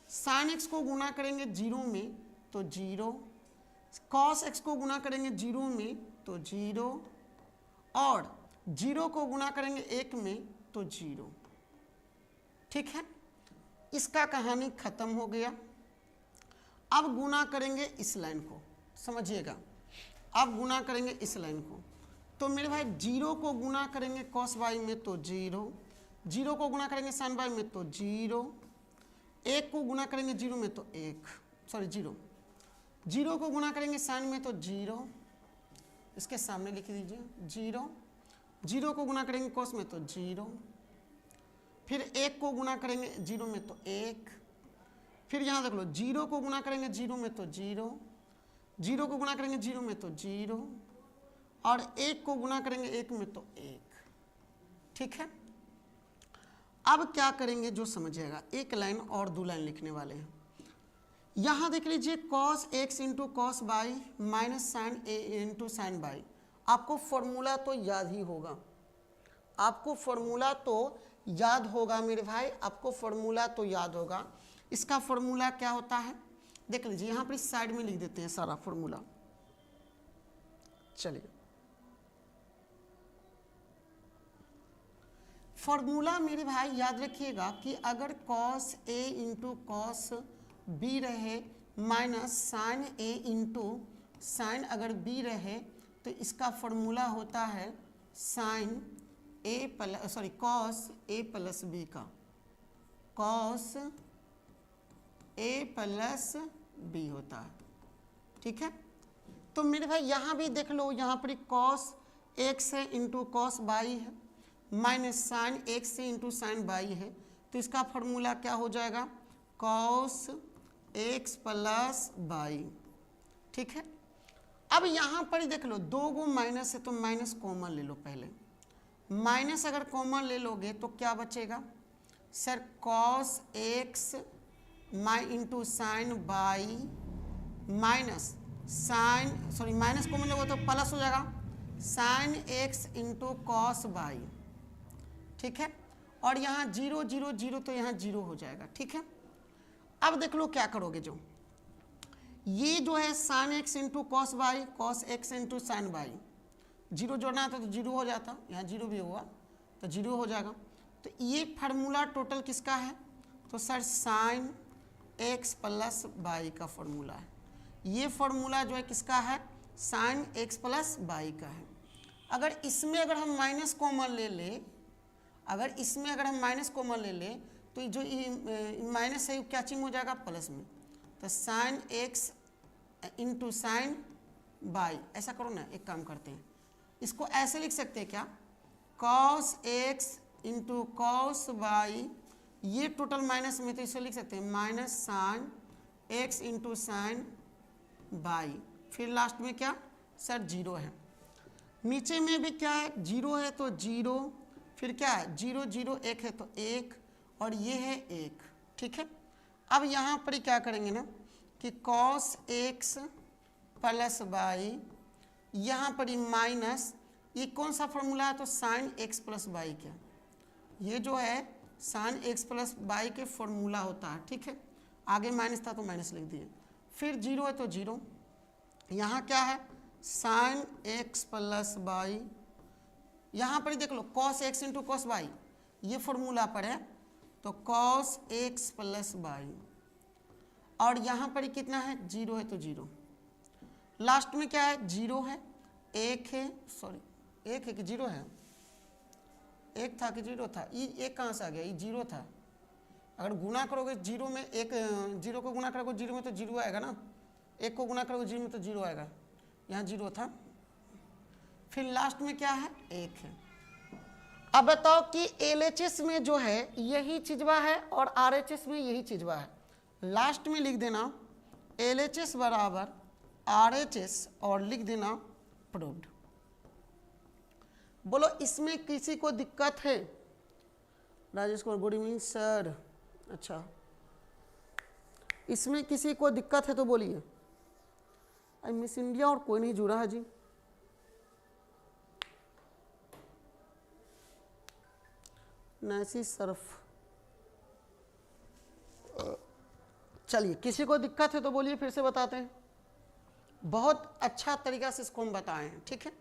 साइन एक्स को गुना करेंगे 0 में तो 0, कॉस एक्स को गुना करेंगे 0 में तो 0, और 0 को गुना करेंगे 1 में तो 0। ठीक है, इसका कहानी खत्म हो गया। अब गुना करेंगे इस लाइन को, समझिएगा, अब गुना करेंगे इस लाइन को, तो मेरे भाई 0 को गुना करेंगे कॉस वाई में तो 0, 0 को गुना करेंगे साइन वाई में तो 0, 1 को गुना करेंगे 0 में तो 1, सॉरी 0, 0 को गुना करेंगे साइन में तो 0, इसके सामने लिख दीजिए 0, 0 को गुना करेंगे कॉस में तो 0, फिर 1 को गुना करेंगे 0 में तो 1, फिर यहाँ देख लो 0 को गुना करेंगे 0 में तो 0, 0 को गुना करेंगे 0 में तो 0, और 1 को गुना करेंगे 1 में तो 1। ठीक है, अब क्या करेंगे जो समझिएगा, एक लाइन और 2 लाइन लिखने वाले हैं। यहाँ देख लीजिए cos x into cos y minus sine a into sine y. आपको फॉर्मूला तो याद ही होगा, आपको फॉर्मूला तो याद होगा मेरे भाई, आपको फॉर्मूला तो याद होगा। इसका फॉर्मूला क्या होता है देख लीजिए, यहाँ पर इस साइड में लिख देते हैं सारा फॉर्मूला। चलिए, फॉर्मूला मेरे भाई याद रखिएगा कि अगर cos A into cos B रहे minus sine a into sign अगर बी रहे, तो इसका फॉर्मूला होता है sign A plus sorry cos A plus B का, कॉस ए प्लस बी होता है। ठीक है, तो मेरे भाई यहाँ भी देख लो, यहाँ पर कॉस एक्स है इंटू कॉस वाई है, माइनस साइन एक्स से इंटू साइन वाई है, तो इसका फॉर्मूला क्या हो जाएगा, कॉस एक्स प्लस वाई। ठीक है, अब यहाँ पर ही देख लो 2 गो माइनस है तो माइनस कॉमन ले लो। पहले माइनस अगर कॉमन ले लोगे तो क्या बचेगा sir, cos x into sine y minus sine sorry minus common लोगे तो प्लस हो जाएगा sine x into cos y. ठीक है, और यहाँ 0 0 0 तो यहाँ 0 हो जाएगा। ठीक है, अब देख लो क्या करोगे, जो ये जो है sine x into cos y, cos x into sine y, 0 जोड़ना था तो 0 हो जाता, यहाँ 0 भी हुआ तो 0 हो जाएगा। तो ये फार्मूला टोटल किसका है, तो sir sine x plus y का फॉर्मूला है। ये फॉर्मूला जो है किसका है, साइन एक्स प्लस वाई का है। अगर इसमें अगर हम माइनस कॉमन ले ले, अगर इसमें अगर हम माइनस कॉमन ले ले तो जो माइनस है क्या चेंज हो जाएगा प्लस में, तो sine x into sine y. ऐसा करो ना, एक काम करते हैं, इसको ऐसे लिख सकते हैं क्या, cos x into cos y, ये टोटल माइनस में तो इसे लिख सकते हैं minus sine x into sine y, फिर लास्ट में क्या सर 0 है, नीचे में भी क्या है 0 है तो 0, फिर क्या है 0 0 1 है तो 1, और ये है 1। ठीक है, अब यहाँ पर क्या करेंगे ना कि कॉस एक्स प्लस वाई, यहाँ पर माइनस ये कौन सा फॉर्मूला है? तो साइन एक्स प्लस वाई का, ये जो है साइन एक्स प्लस वाई के फॉर्मूला होता है, ठीक है। आगे माइनस था तो माइनस लिख दिए, फिर जीरो है तो जीरो, यहाँ क्या है साइन एक्स प्लस वाई, यहाँ पर ही देख लो cos x into cos y, ये फॉर्मूला पर है तो कॉस एक्स प्लस वाई, और यहाँ पर ही कितना है जीरो है तो जीरो, लास्ट में क्या है जीरो है, एक है, सॉरी एक है कि जीरो है, एक था कि जीरो था, ये एक कहाँ से आ गया, ये जीरो था। अगर गुना करोगे जीरो में, एक जीरो को गुना करोगे जीरो में तो जीरो आएगा ना, एक को गुना करोगे जीरो में तो जीरो आएगा, यहाँ जीरो था, फिर लास्ट में क्या है एक है। अब बताओ कि LHS में जो है यही चीजवा है और RHS में यही चीजवा है, लास्ट में लिख देना LHS बराबर RHS और लिख देना प्रूव्ड। बोलो इसमें किसी को दिक्कत है? Rajesh Kumar good evening sir. अच्छा, इसमें किसी को दिक्कत है तो बोलिए। मिस इंडिया और कोई नहीं जुड़ा है जी। नैसी सरफ, चलिए किसी को दिक्कत है तो बोलिए, फिर से बताते हैं। बहुत अच्छा तरीका से इसको हम बताए हैं, ठीक है।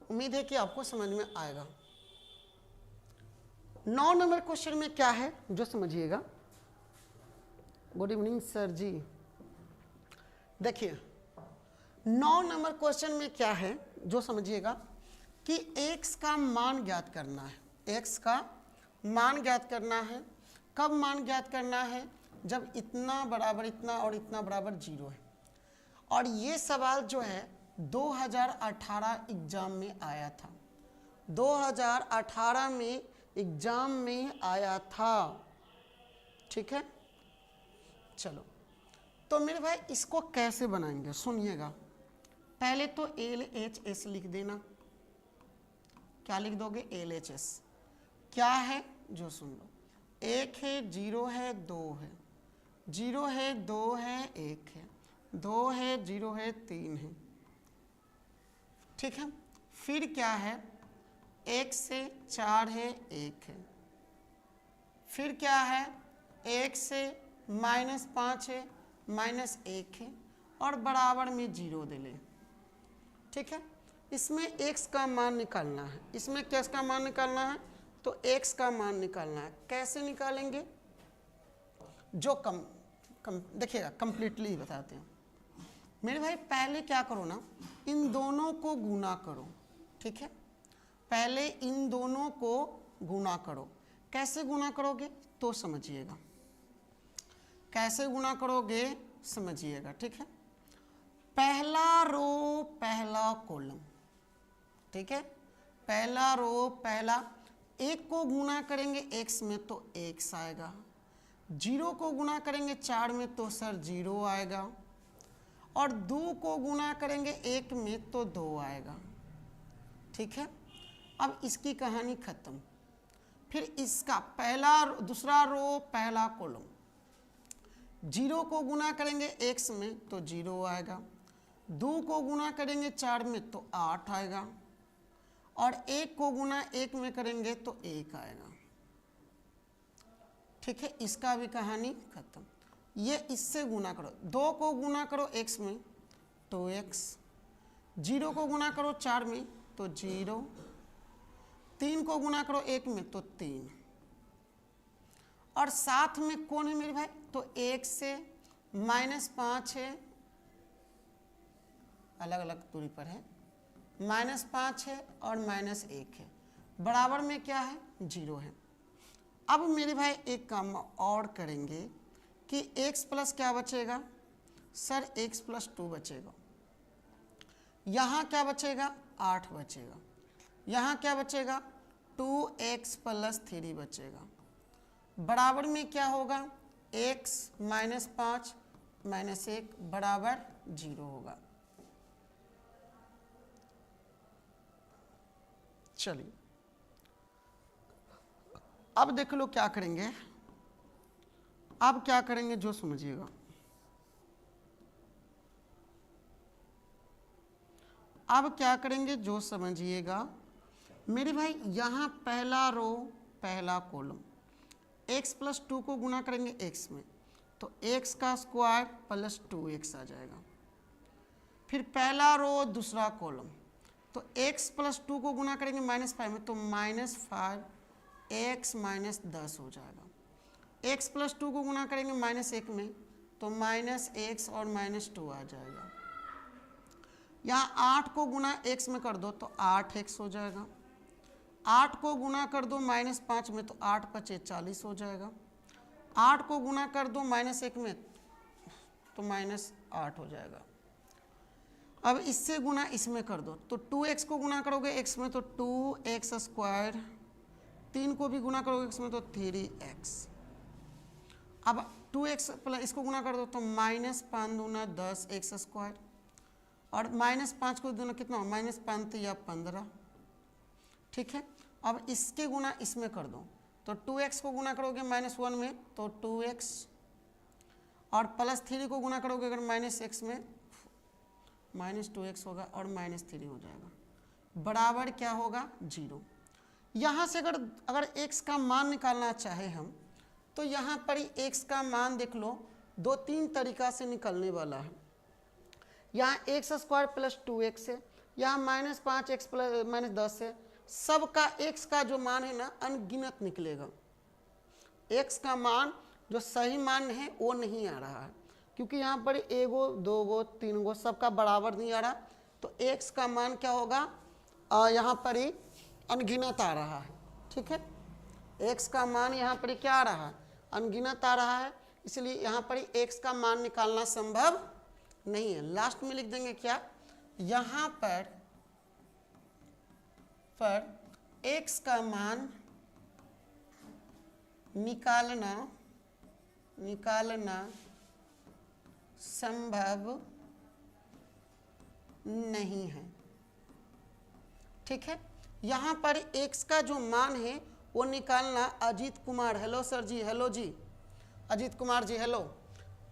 उम्मीद है कि आपको समझ में आएगा। 9 नंबर क्वेश्चन में क्या है जो समझिएगा। गुड इवनिंग सर जी। देखिए 9 नंबर क्वेश्चन में क्या है जो समझिएगा कि x का मान ज्ञात करना है। x का मान ज्ञात करना है। कब मान ज्ञात करना है? जब इतना बराबर इतना और इतना बराबर जीरो है। और ये सवाल जो है 2018 एग्जाम में आया था, 2018 में एग्जाम में आया था, ठीक है। चलो तो मेरे भाई इसको कैसे बनाएंगे सुनिएगा। पहले तो LHS लिख देना। क्या लिख दोगे? LHS क्या है जो सुन लो। एक है, जीरो है, दो है, जीरो है, दो है, एक है, दो है, जीरो है, तीन है, ठीक है। फिर क्या है? एक से चार है, एक है। फिर क्या है? एक से -5 है, -1 है, और बराबर में जीरो दे ले, ठीक है। इसमें x का मान निकालना है। इसमें किस का मान निकालना है? तो x का मान निकालना है। कैसे निकालेंगे? जो देखिएगा, कंप्लीटली बताते हैं मेरे भाई। पहले क्या करो ना, इन दोनों को गुना करो, ठीक है। पहले इन दोनों को गुना करो। कैसे गुना करोगे तो समझिएगा, कैसे गुना करोगे समझिएगा, ठीक है। पहला रो पहला कॉलम, ठीक है। पहला रो पहला, एक को गुना करेंगे x में तो x आएगा, जीरो को गुना करेंगे 4 में तो सर जीरो आएगा, और 2 को गुना करेंगे 1 में तो 2 आएगा, ठीक है। अब इसकी कहानी खत्म। फिर इसका पहला दूसरा रो पहला कॉलम, जीरो को गुना करेंगे x में तो जीरो आएगा, 2 को गुना करेंगे 4 में तो 8 आएगा, और 1 को गुना 1 में करेंगे तो 1 आएगा, ठीक है। इसका भी कहानी खत्म। ये इससे गुना करो, 2 को गुना करो x में तो x, जीरो को गुना करो 4 में तो 0, 3 को गुना करो 1 में तो 3, और साथ में कौन है मेरे भाई? तो 1 से -5 है, अलग अलग दूरी पर है, -5 है और -1 है, बराबर में क्या है? 0 है। अब मेरे भाई एक काम और करेंगे कि x प्लस क्या बचेगा? सर x प्लस 2 बचेगा। यहाँ क्या बचेगा? 8 बचेगा। यहाँ क्या बचेगा? 2x प्लस 3 बचेगा। बराबर में क्या होगा? x -5 -1 बराबर 0 होगा। चलिए अब देख लो क्या करेंगे। अब क्या करेंगे जो समझिएगा। अब क्या करेंगे जो समझिएगा मेरे भाई, यहाँ पहला रो पहला कॉलम x प्लस 2 को गुना करेंगे x में, तो x का स्क्वायर प्लस 2x आ जाएगा। फिर पहला रो दूसरा कॉलम, तो x प्लस 2 को गुना करेंगे -5 में, तो -5x माइनस 10 हो जाएगा। x प्लस 2 को गुना करेंगे -1 में, तो -x और -2 आ जाएगा। यहाँ 8 को गुना x में कर दो तो 8x हो जाएगा। 8 को गुना कर दो -5 में, तो 8 × 5 = 40 हो जाएगा। 8 को गुना कर दो -1 में, तो -8 हो जाएगा। अब इससे गुना इसमें कर दो, तो 2x को गुना करोगे x में, तो 2x²। 3 को भी गुना करोगे x में, तो 3x। अब 2x प्लस इसको गुना कर दो, तो -5 दूना 10x²। और -5 को दूना कितना हो, -5 या 15। ठीक है, अब इसके गुना इसमें कर दो, तो 2x को गुना करोगे -1 में, तो 2x। और +3 को गुना करोगे अगर -x में, -2x होगा और -3 हो जाएगा, बराबर क्या होगा 0। यहाँ से अगर x का मान निकालना चाहे हम, तो यहाँ पर ही x का मान देख लो, 2-3 तरीका से निकलने वाला है। यहाँ x² प्लस 2x है, यहाँ -5x प्लस -10 है। सबका x का जो मान है ना अनगिनत निकलेगा। x का मान जो सही मान है वो नहीं आ रहा है, क्योंकि यहाँ पर 1 गो 2 गो 3 गो सबका बराबर नहीं आ रहा, तो x का मान क्या होगा, यहाँ पर ही अनगिनत आ रहा है। ठीक है, x का मान यहाँ पर क्या आ रहा है, अनगिनत आ रहा है, इसलिए यहाँ पर x का मान निकालना संभव नहीं है। लास्ट में लिख देंगे क्या, यहाँ पर x का मान निकालना संभव नहीं है। ठीक है, यहाँ पर x का जो मान है वो निकालना, अजीत कुमार, हेलो सर जी, हेलो जी, अजीत कुमार जी हेलो।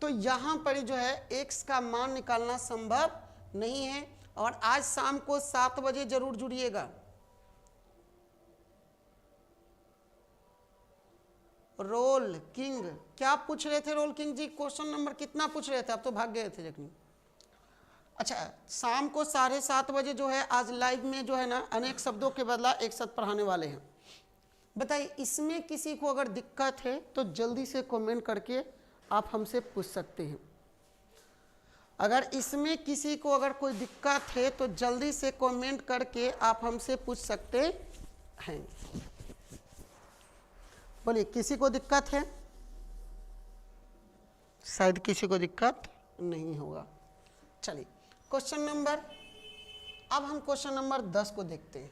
तो यहाँ पर जो है x का मान निकालना संभव नहीं है। और आज शाम को 7 बजे जरूर जुड़िएगा। रोल किंग, क्या पूछ रहे थे रोल किंग जी, क्वेश्चन नंबर कितना पूछ रहे थे, आप तो भाग गए थे जखनी। अच्छा, शाम को 7:30 बजे जो है आज लाइव में जो है ना अनेक शब्दों के बदला एक शब्द पढ़ाने वाले हैं। बताइए, इसमें किसी को अगर दिक्कत है तो जल्दी से कमेंट करके आप हमसे पूछ सकते हैं। अगर इसमें किसी को अगर कोई दिक्कत है तो जल्दी से कमेंट करके आप हमसे पूछ सकते हैं। बोलिए, किसी को दिक्कत है? शायद किसी को दिक्कत नहीं होगा। चलिए अब हम क्वेश्चन नंबर 10 को देखते हैं।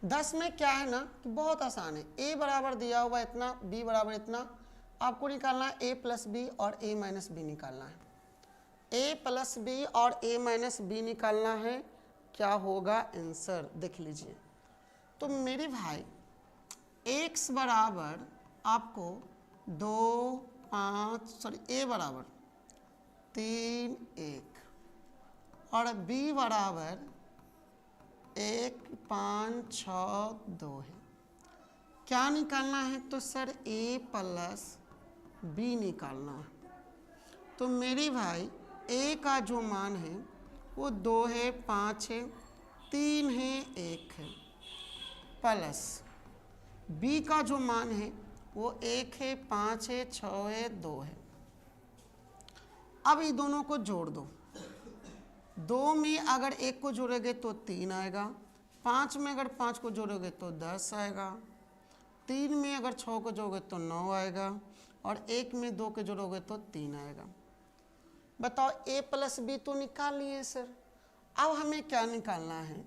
10 में क्या है ना कि बहुत आसान है। a बराबर दिया हुआ इतना, b बराबर इतना, आपको निकालना है a प्लस बी और a माइनस बी निकालना है। a प्लस बी और a माइनस बी निकालना है, क्या होगा आंसर देख लीजिए। तो मेरे भाई x बराबर आपको 2 5 a बराबर 3 1 और b बराबर 1 5 6 2 है। क्या निकालना है? तो सर a प्लस b निकालना है। तो मेरे भाई a का जो मान है वो 2 है, 5 है, 3 है, 1 है, प्लस b का जो मान है वो 1 है, 5 है, 6 है, 2 है। अब ये दोनों को जोड़ दो। 2 में अगर 1 को जोड़ोगे तो 3 आएगा, 5 में अगर 5 को जोड़ोगे तो 10 आएगा, 3 में अगर 6 को जोड़ोगे तो 9 आएगा और 1 में 2 के जोड़ोगे तो 3 आएगा। बताओ, a प्लस बी तो निकाल लिए सर। अब हमें क्या निकालना है?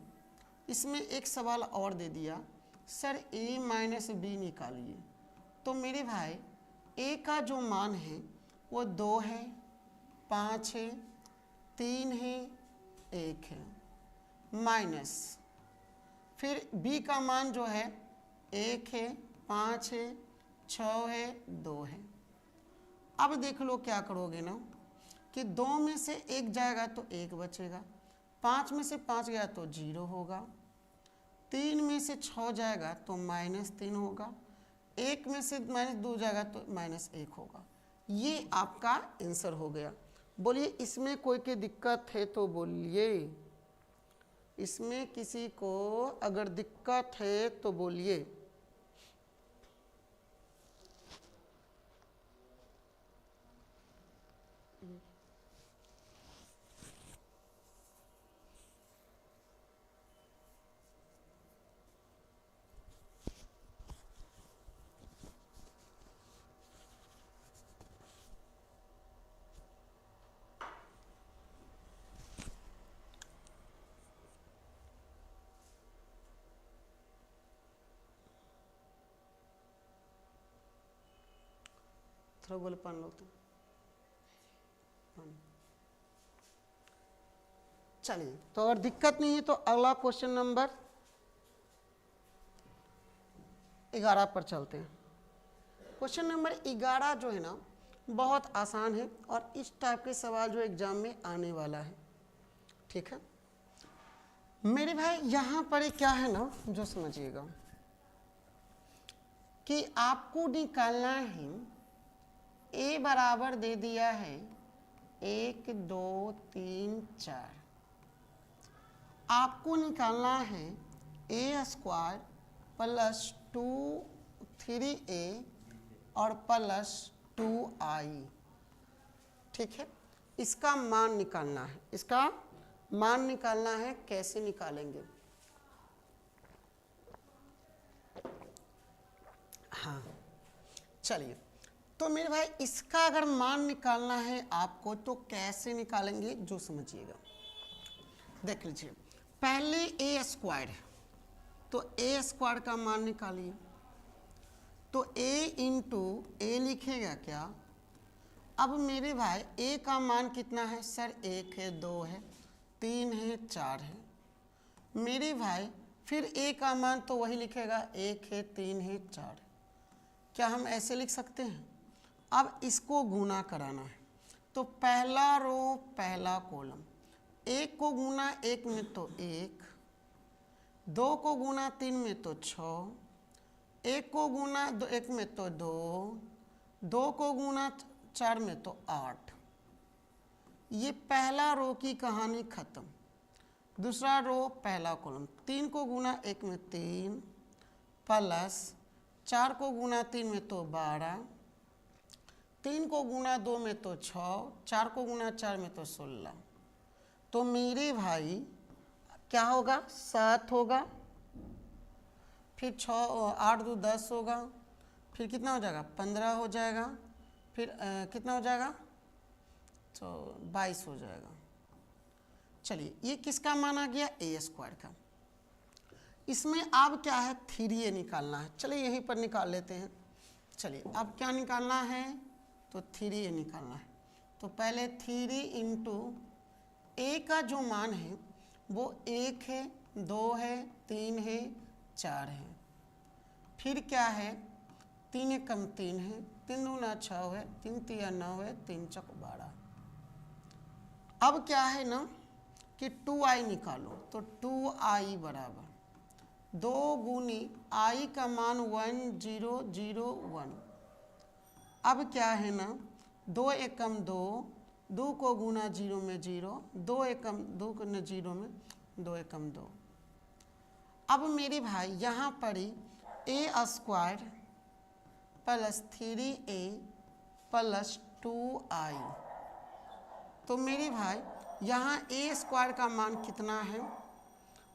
इसमें एक सवाल और दे दिया, सर a माइनस बी निकालिए। तो मेरे भाई a का जो मान है वो 2 है, 5 है, 3 है, 1 है, माइनस फिर b का मान जो है 1 है, 5 है, 6 है, 2 है। अब देख लो क्या करोगे ना कि 2 में से 1 जाएगा तो 1 बचेगा, 5 में से 5 गया तो 0 होगा, 3 में से 6 जाएगा तो -3 होगा, 1 में से -2 जाएगा तो -1 होगा। ये आपका आंसर हो गया। बोलिए इसमें कोई की दिक्कत है तो बोलिए, इसमें किसी को अगर दिक्कत है तो बोलिए। थोड़ा बोले पान लो तो चलिए। तो अगर दिक्कत नहीं है तो अगला क्वेश्चन नंबर 11 पर चलते हैं। क्वेश्चन नंबर 11 जो है ना बहुत आसान है और इस टाइप के सवाल जो एग्जाम में आने वाला है। ठीक है मेरे भाई, यहाँ पर क्या है ना जो समझिएगा कि आपको निकालना है, ए बराबर दे दिया है 1 2 3 4, आपको निकालना है a² प्लस 2 3a और प्लस 2i। ठीक है, इसका मान निकालना है, इसका मान निकालना है। कैसे निकालेंगे? हाँ चलिए, तो मेरे भाई इसका अगर मान निकालना है आपको तो कैसे निकालेंगे जो समझिएगा। देख लीजिए, पहले a² है तो a² का मान निकालिए। तो a इंटू ए लिखेगा क्या? अब मेरे भाई a का मान कितना है सर? 1 है, 2 है, 3 है, 4 है। मेरे भाई फिर a का मान तो वही लिखेगा, 1 है, 3 है, 4 है। क्या हम ऐसे लिख सकते हैं? अब इसको गुना कराना है तो पहला रो पहला कॉलम, 1 को गुना 1 में तो 1, 2 को गुना 3 में तो 6, 1 को गुना 1 में तो 2, 2 को गुना 4 में तो 8। ये पहला रो की कहानी खत्म। दूसरा रो पहला कॉलम, 3 को गुना 1 में 3 प्लस 4 को गुना 3 में तो 12, 3 को गुना 2 में तो 6, 4 को गुना 4 में तो 16। तो मेरे भाई क्या होगा? 7 होगा, फिर 6 8 2 10 होगा, फिर कितना हो जाएगा? 15 हो जाएगा, फिर कितना हो जाएगा? तो 22 हो जाएगा। चलिए, ये किसका माना गया? a² का। इसमें अब क्या है? 3a निकालना है। चलिए यहीं पर निकाल लेते हैं। चलिए अब क्या निकालना है? तो 3a निकालना है। तो पहले 3 इंटू a का जो मान है वो 1 है, 2 है, 3 है, 4 है। फिर क्या है? 3 एकम 3 है, 3 दूना 6 है, 3 तिया 9 है, 3 चौक 12। अब क्या है ना कि 2i निकालो। तो 2i बराबर 2 गुनी i का मान 1 0 0 1। अब क्या है ना 2 एकम 2, 2 को गुना 0 में 0, 2 एकम 2 गुना 0 में 2 एकम 2। अब मेरे भाई यहाँ पर ही a² plus 3a plus 2i। तो मेरे भाई यहाँ a² का मान कितना है?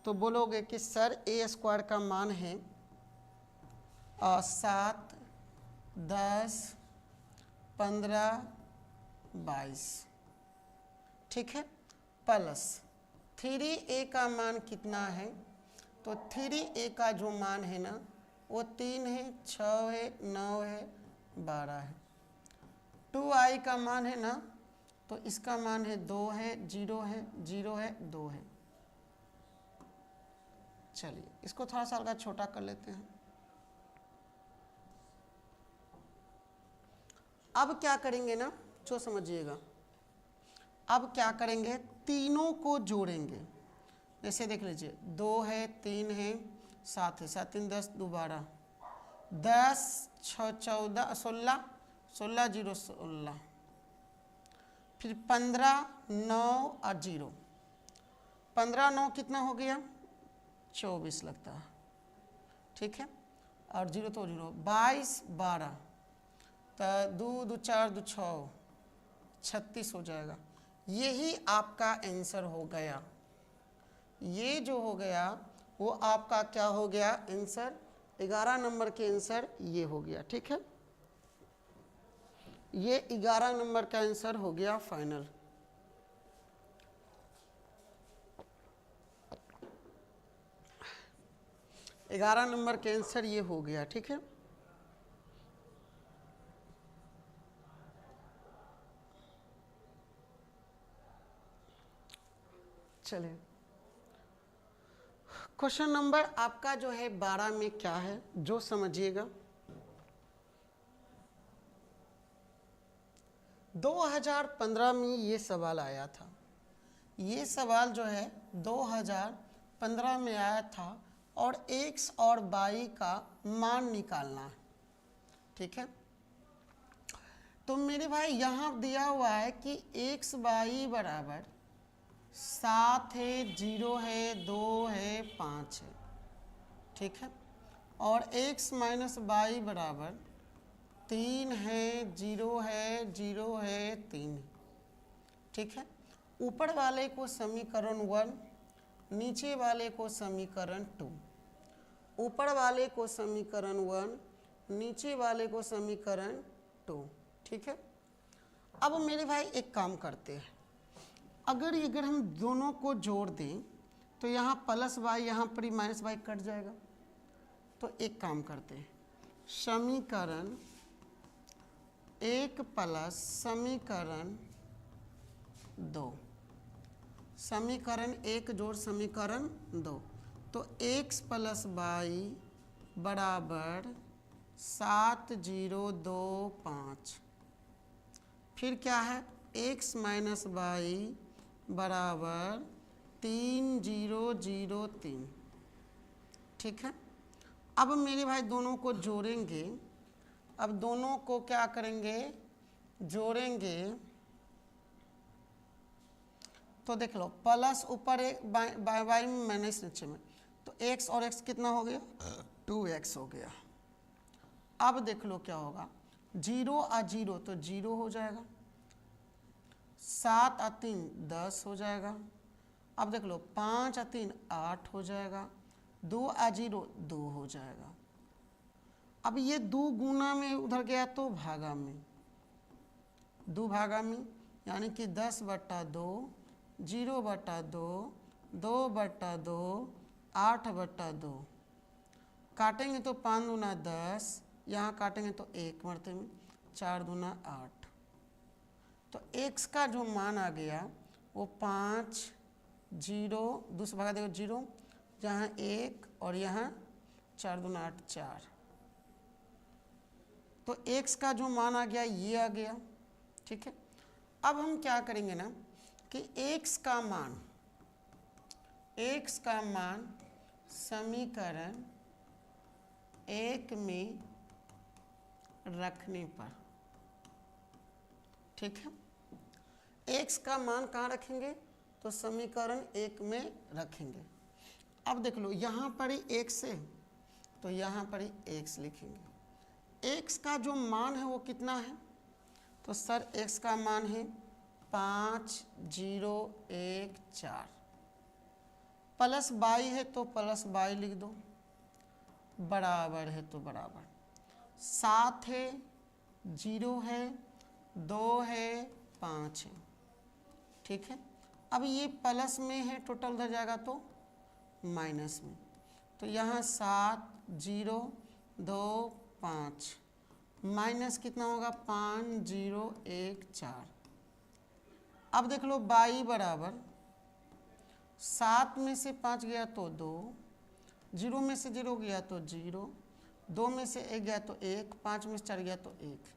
तो बोलोगे कि सर a² का मान है 7 10 15 22। ठीक है, प्लस 3a का मान कितना है? तो 3a का जो मान है ना वो 3 है, 6 है, 9 है, 12 है। 2i का मान है ना तो इसका मान है 2 है, 0 है, 0 है, 2 है। चलिए इसको थोड़ा सा हल्का छोटा कर लेते हैं। अब क्या करेंगे ना जो समझिएगा, अब क्या करेंगे? तीनों को जोड़ेंगे। जैसे देख लीजिए 2 है, 3 है, 7 है, 7 3 10 2 12, 10 6 14 16, 16 0 16, फिर 15 9 और 0, 15 9 कितना हो गया 24 लगता है, ठीक है, और 0 तो 0, 22 12, तो 2 2 4 2 6, 36 हो जाएगा। यही आपका आंसर हो गया। ये जो हो गया वो आपका क्या हो गया आंसर, 11 नंबर के आंसर ये हो गया, ठीक है। ये 11 नंबर का आंसर हो गया फाइनल। ग्यारह नंबर के आंसर ये हो गया, ठीक है। चलिए क्वेश्चन नंबर आपका जो है 12 में क्या है जो समझिएगा। 2015 में ये सवाल आया था। ये सवाल जो है 2015 में आया था और x और y का मान निकालना है, ठीक है। तो मेरे भाई यहाँ दिया हुआ है कि x y बराबर 7 है, 0 है, 2 है, 5 है, ठीक है, और x माइनस y बराबर 3 है, 0 है, 0 है, 3 है, ठीक है। ऊपर वाले को समीकरण 1, नीचे वाले को समीकरण 2, ऊपर वाले को समीकरण 1, नीचे वाले को समीकरण 2, ठीक है। अब मेरे भाई एक काम करते हैं, अगर हम दोनों को जोड़ दें तो यहाँ प्लस वाई, यहाँ पर ही माइनस वाई कट जाएगा। तो एक काम करते हैं, समीकरण 1 प्लस समीकरण 2, समीकरण 1 जोड़ समीकरण 2, तो x प्लस वाई बराबर 7 0 2 5, फिर क्या है x माइनस वाई बराबर 3 0 0 3, ठीक है। अब मेरे भाई दोनों को जोड़ेंगे, अब दोनों को क्या करेंगे जोड़ेंगे, तो देख लो प्लस ऊपर एक वाई में माइनस नीचे में, तो x और x कितना हो गया 2x हो गया। अब देख लो क्या होगा, 0 और 0 तो 0 हो जाएगा, 7 और 3 10 हो जाएगा। अब देख लो 5 और 3 8 हो जाएगा, 2 और 0 2 हो जाएगा। अब ये 2 गुना में उधर गया तो भागा में, 2 भागा में यानी कि 10 बटा 2, 0 बटा 2, 2 बटा 2, 8 बटा 2, काटेंगे तो 5 दूना 10, यहाँ काटेंगे तो 1 मरते में 4 दूना 8, तो x का जो मान आ गया वो 5 0, दूसरा भागा देखो 0, जहाँ 1 और यहाँ 4 दूना 8 4, तो x का जो मान आ गया ये आ गया, ठीक है। अब हम क्या करेंगे ना कि x का मान समीकरण 1 में रखने पर, ठीक है, x का मान कहाँ रखेंगे तो समीकरण 1 में रखेंगे। अब देख लो यहाँ पर ही x है तो यहाँ पर ही x लिखेंगे। x का जो मान है वो कितना है, तो सर x का मान है 5 0 1 4, प्लस y है तो प्लस y लिख दो, बराबर है तो बराबर, 7 है, 0 है, 2 है, 5 है, ठीक है। अब ये प्लस में है, टोटल उधर जाएगा तो माइनस में, तो यहाँ 7 0 2 5, माइनस कितना होगा 5 0 1 4। अब देख लो y बराबर 7 में से 5 गया तो 2, 0 में से 0 गया तो 0, 2 में से 1 गया तो 1, 5 में से 4 गया तो 1,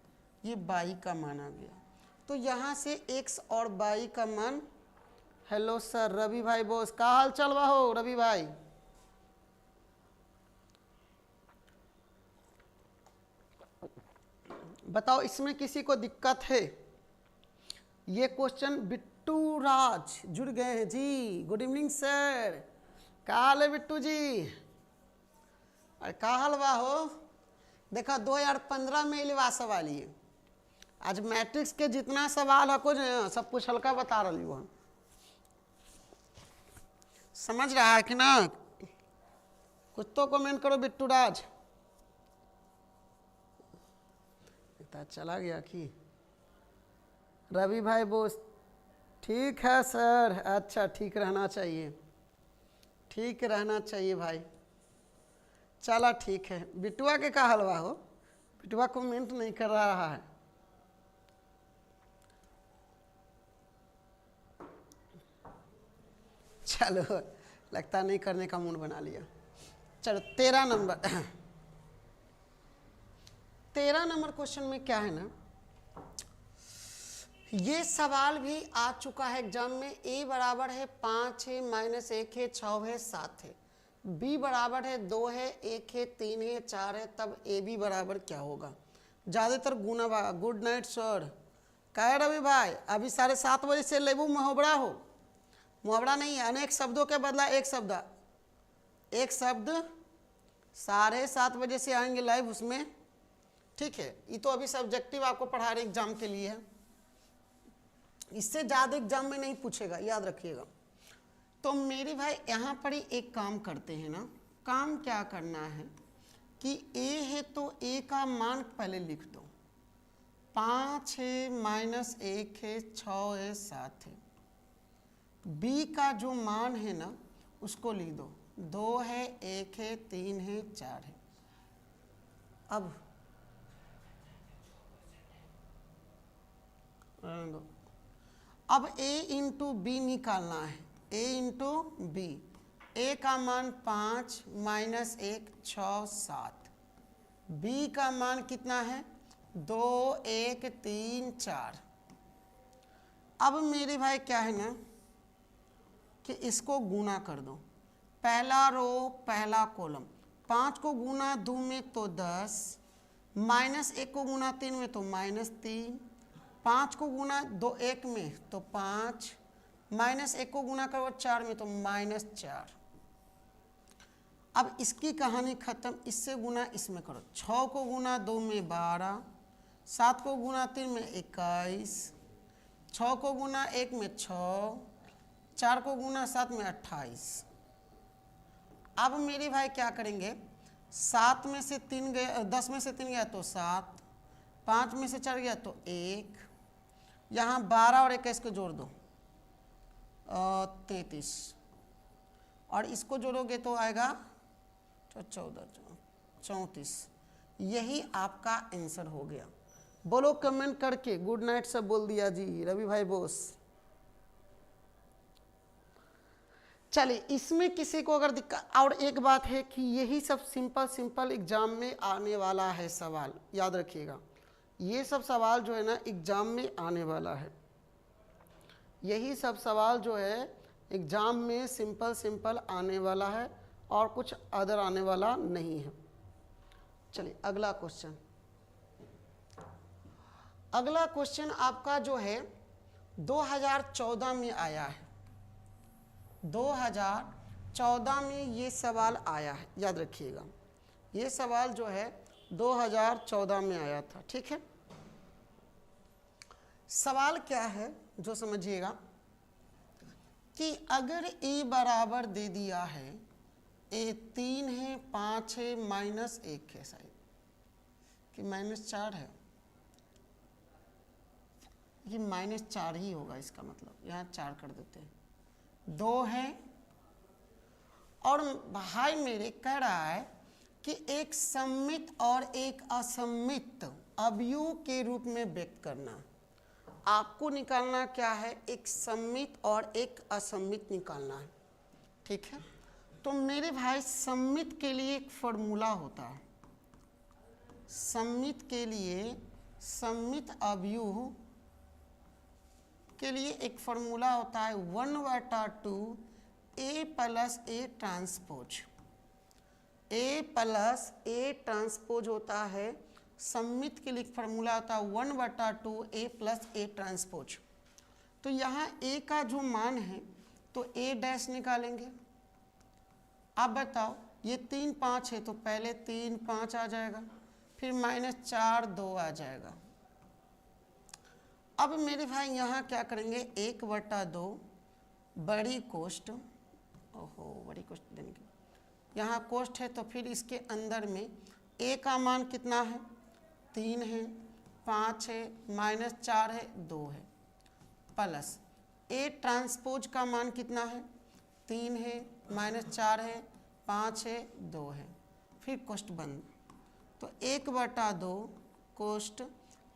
ये y का मान आ गया। तो यहाँ से x और y का मान हेलो सर रवि भाई बोस, का हाल चल बा हो रवि भाई? बताओ इसमें किसी को दिक्कत है? ये क्वेश्चन बिट्टू राज जुड़ गए हैं जी। गुड इवनिंग सर, का हाल है बिट्टू जी? अरे का हाल बा हो? देखा 2015 में इलवा सवाल है। आज मैट्रिक्स के जितना सवाल है कुछ सब कुछ हल्का बता रही हूँ। समझ रहा है कि ना? कुछ तो कमेंट करो बिट्टू राज। पता चला गया कि रवि भाई बोस ठीक है सर। अच्छा ठीक रहना चाहिए, ठीक रहना चाहिए भाई। चला ठीक है। बिटुआ के का हलवा हो? बिटुआ कमेंट नहीं कर रहा है। चलो लगता नहीं करने का मूड बना लिया। चलो 13 नंबर 13 नंबर क्वेश्चन में क्या है ना, ये सवाल भी आ चुका है एग्जाम में। ए बराबर है 5 है, -1 है, 6 है, 7 है। बी बराबर है 2 है, 1 है, 3 है, 4 है। तब ए बी बराबर क्या होगा? ज़्यादातर गुना बा। Good night sir. कह रवि भाई अभी 7:30 बजे से लेबू मुहावरा हो? मुहावरा नहीं है, अनेक शब्दों के बदला एक शब्द। 7:30 बजे से आएंगे लाइव उसमें, ठीक है? ये तो अभी सब्जेक्टिव आपको पढ़ा रहे एग्जाम के लिए है, इससे ज़्यादा एग्जाम में नहीं पूछेगा, याद रखिएगा। तो मेरे भाई यहाँ पर ही एक काम करते हैं ना। काम क्या करना है कि ए है तो ए का मान पहले लिख दो। 5 है, -1 है, 6 है, 7 है। बी का जो मान है ना उसको लिख दो। 2 है, 1 है, 3 है, 4 है। अब a इंटू बी निकालना है। a into B. ए का मान 5 -1 6 7। बी का मान कितना है? 2 1 3 4। अब मेरे भाई क्या है ना कि इसको गुना कर दो। पहला रो पहला कॉलम। 5 को गुना 2 में तो 10, -1 को गुना 3 में तो -3, 5 को गुना 2 1 में तो 5, -1 को गुना करो 4 में तो -4। अब इसकी कहानी खत्म। इससे गुना इसमें करो। 6 को गुना 2 में 12, 7 को गुना 3 में 21, 6 को गुना 1 में 6, 4 को गुना 7 में 28। अब मेरे भाई क्या करेंगे? 7 में से 3 गया, 10 में से 3 गया तो 7, 5 में से 4 गया तो 1, यहाँ 12 और 21 को जोड़ दो 33, और इसको जोड़ोगे तो आएगा 14 34। यही आपका आंसर हो गया। बोलो कमेंट करके गुड नाइट सब बोल दिया जी रवि भाई बोस। चलिए इसमें किसी को अगर दिक्कत, और एक बात है कि यही सब सिंपल एग्जाम में आने वाला है सवाल, याद रखिएगा। ये सब सवाल जो है ना एग्जाम में आने वाला है। यही सब सवाल जो है एग्जाम में सिंपल आने वाला है, और कुछ अदर आने वाला नहीं है। चलिए अगला क्वेश्चन। अगला क्वेश्चन आपका जो है 2014 में आया है। 2014 में ये सवाल आया है, याद रखिएगा। ये सवाल जो है 2014 में आया था, ठीक है? सवाल क्या है जो समझिएगा कि अगर a बराबर दे दिया है, a 3 है, 5 है, -1 है, शायद कि -4 है, ये -4 ही होगा इसका मतलब, यहाँ 4 कर देते हैं। 2 है, और भाई मेरे कह रहा है कि एक सम्मित और एक असम्मित अवयव के रूप में व्यक्त करना। आपको निकालना क्या है? एक सम्मित और एक असम्मित निकालना है, ठीक है? तो मेरे भाई सम्मित के लिए एक फॉर्मूला होता है। सम्मित के लिए सम्मित अवयव के लिए एक फॉर्मूला होता है 1/2 A plus A transpose. A plus A transpose होता है, सममित के लिए फॉर्मूला होता है 1/2 ए प्लस ए ट्रांसपोज। तो यहाँ ए का जो मान है तो ए डैश निकालेंगे। आप बताओ, ये 3 5 है तो पहले 3 5 आ जाएगा, फिर -4 2 आ जाएगा। अब मेरे भाई यहाँ क्या करेंगे, 1/2 बड़ी कोष्ठ, ओहो बड़ी कोष्ठ देने के यहाँ कोष्ठ है तो फिर इसके अंदर में ए का मान कितना है, 3 है, 5 है, -4 है, 2 है, प्लस ए ट्रांसपोज का मान कितना है, 3 है, -4 है, 5 है, 2 है, फिर कोष्ठ बंद। तो 1/2 कोष्ठ,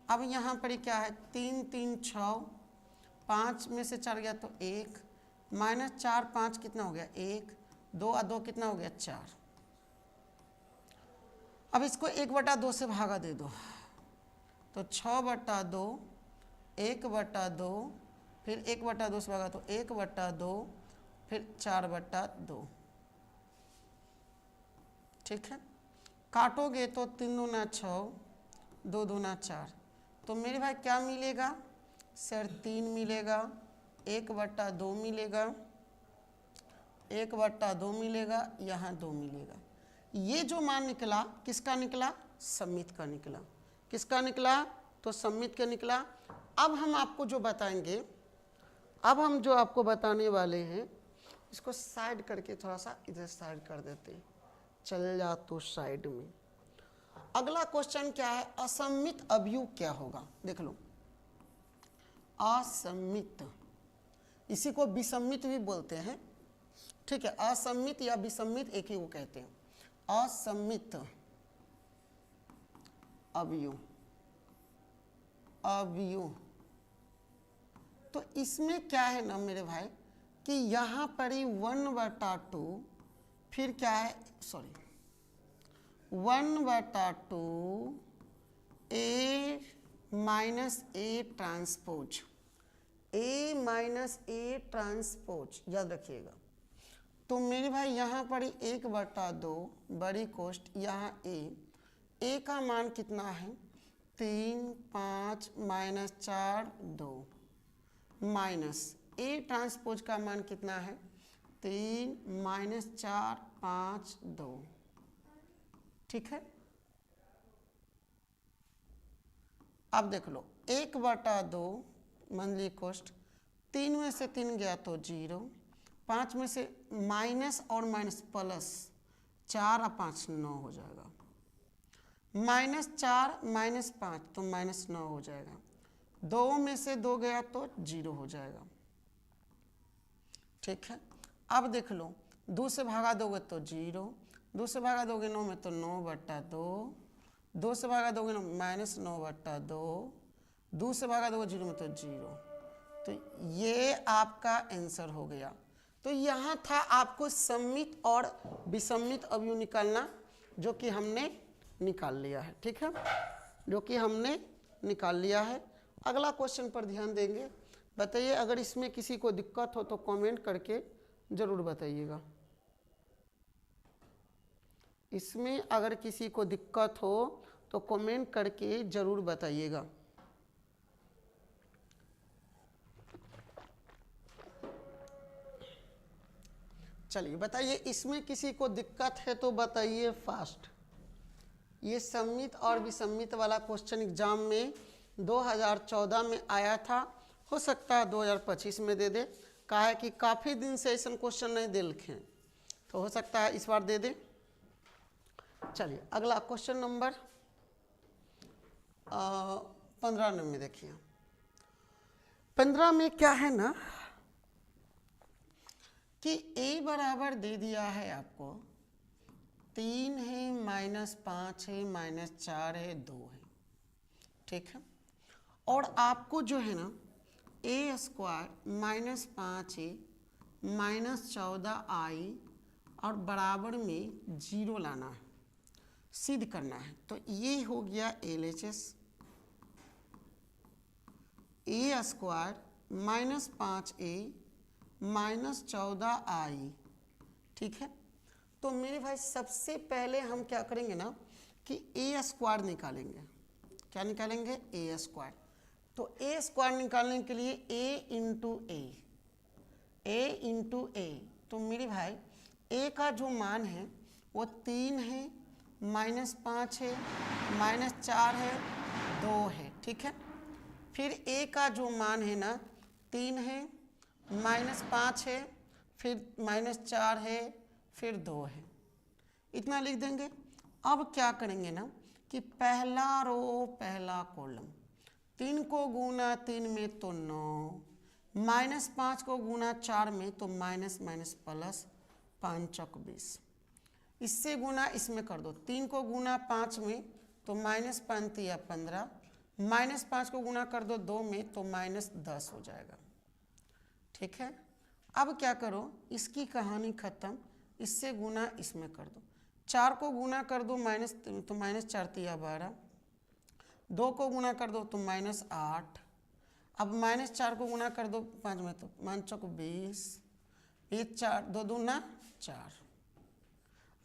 अब यहाँ पर क्या है, 3 3 6, 5 में से 4 गया तो 1, -4 5 कितना हो गया, 1, 2 और 2 कितना हो गया, 4। अब इसको 1/2 से भागा दे दो तो 6/2, 1/2, फिर 1/2 से भागा तो 1/2, फिर 4/2। ठीक है, काटोगे तो 3 दूना 6, 2 दूना 4, तो मेरे भाई क्या मिलेगा सर, 3 मिलेगा, 1/2 मिलेगा, 1/2 मिलेगा, यहाँ 2 मिलेगा। ये जो मान निकला किसका निकला, सममित का निकला। किसका निकला, तो सममित का निकला। अब हम आपको जो बताएंगे, अब हम जो आपको बताने वाले हैं, इसको साइड करके थोड़ा सा इधर साइड कर देते हैं, चल जा तो साइड में। अगला क्वेश्चन क्या है, असममित अवयव क्या होगा, देख लो। असममित, इसी को विसम्मित भी बोलते हैं। ठीक है, असममित या विसम्मित एक ही वो कहते हैं। असममित अवयव, अवयव तो इसमें क्या है ना मेरे भाई कि यहाँ पर ही 1/2, फिर क्या है, sorry 1/2 A minus A transpose, A minus A transpose याद रखिएगा। तो मेरे भाई यहाँ पर 1/2 बड़ी कोष्ठ, यहाँ ए का मान कितना है, 3 5 -4 2, माइनस ए ट्रांसपोज का मान कितना है, 3 -4 5 2। ठीक है, अब देख लो 1/2 मंदली कोष्ठ, 3 में से 3 गया तो 0, 5 में से माइनस और माइनस प्लस, 4 और 5 9 हो जाएगा, -4 -5 तो -9 हो जाएगा, 2 में से 2 गया तो 0 हो जाएगा। ठीक है, अब देख लो 2 से भागा दोगे तो 0, 2 से भागा दोगे 9 में तो 9/2, 2 से भागा दोगे -9/2, 2 से भागा दोगे 0 में तो 0। तो ये आपका आंसर हो गया। तो यहाँ था आपको सममित और विसम्मित अवयव निकालना, जो कि हमने निकाल लिया है। ठीक है, जो कि हमने निकाल लिया है। अगला क्वेश्चन पर ध्यान देंगे। बताइए, अगर इसमें किसी को दिक्कत हो तो कमेंट करके ज़रूर बताइएगा। इसमें अगर किसी को दिक्कत हो तो कमेंट करके ज़रूर बताइएगा। चलिए बताइए, इसमें किसी को दिक्कत है तो बताइए फास्ट। ये सममित और विसम्मित वाला क्वेश्चन एग्जाम में 2014 में आया था, हो सकता है 2025 में दे दे। कहा है कि काफ़ी दिन से ऐसा क्वेश्चन नहीं दे लिखे, तो हो सकता है इस बार दे दे। चलिए अगला क्वेश्चन नंबर 15 में देखिए। 15 में क्या है ना कि a बराबर दे दिया है आपको, 3 है, -5 है, -4 है, 2 है। ठीक है, और आपको जो है ना a² -5a -14i और बराबर में 0 लाना है, सिद्ध करना है। तो ये हो गया LHS, a² -5a -14i, ठीक है। तो मेरे भाई सबसे पहले हम क्या करेंगे ना कि ए स्क्वायर निकालेंगे। क्या निकालेंगे? ए स्क्वायर। तो ए स्क्वायर निकालने के लिए ए इंटू ए, तो मेरे भाई ए का जो मान है वो 3 है, -5 है, -4 है, 2 है, ठीक है। फिर ए का जो मान है ना 3 है, -5 है, फिर -4 है, फिर 2 है, इतना लिख देंगे। अब क्या करेंगे ना कि पहला रो पहला कॉलम, 3 को गुना 3 में तो 9, -5 को गुना 4 में तो माइनस प्लस 5 चौक 20, इससे गुना इसमें कर दो। 3 को गुना 5 में तो -5 या 15, -5 को गुना कर दो 2 में तो -10 हो जाएगा, ठीक है। अब क्या करो, इसकी कहानी खत्म, इससे गुना इसमें कर दो। 4 को गुना कर दो तो -4 या 12, 2 को गुना कर दो तो -8, अब -4 को गुना कर दो 5 में तो 5 चौक 20, ये 4 2 दूना 4।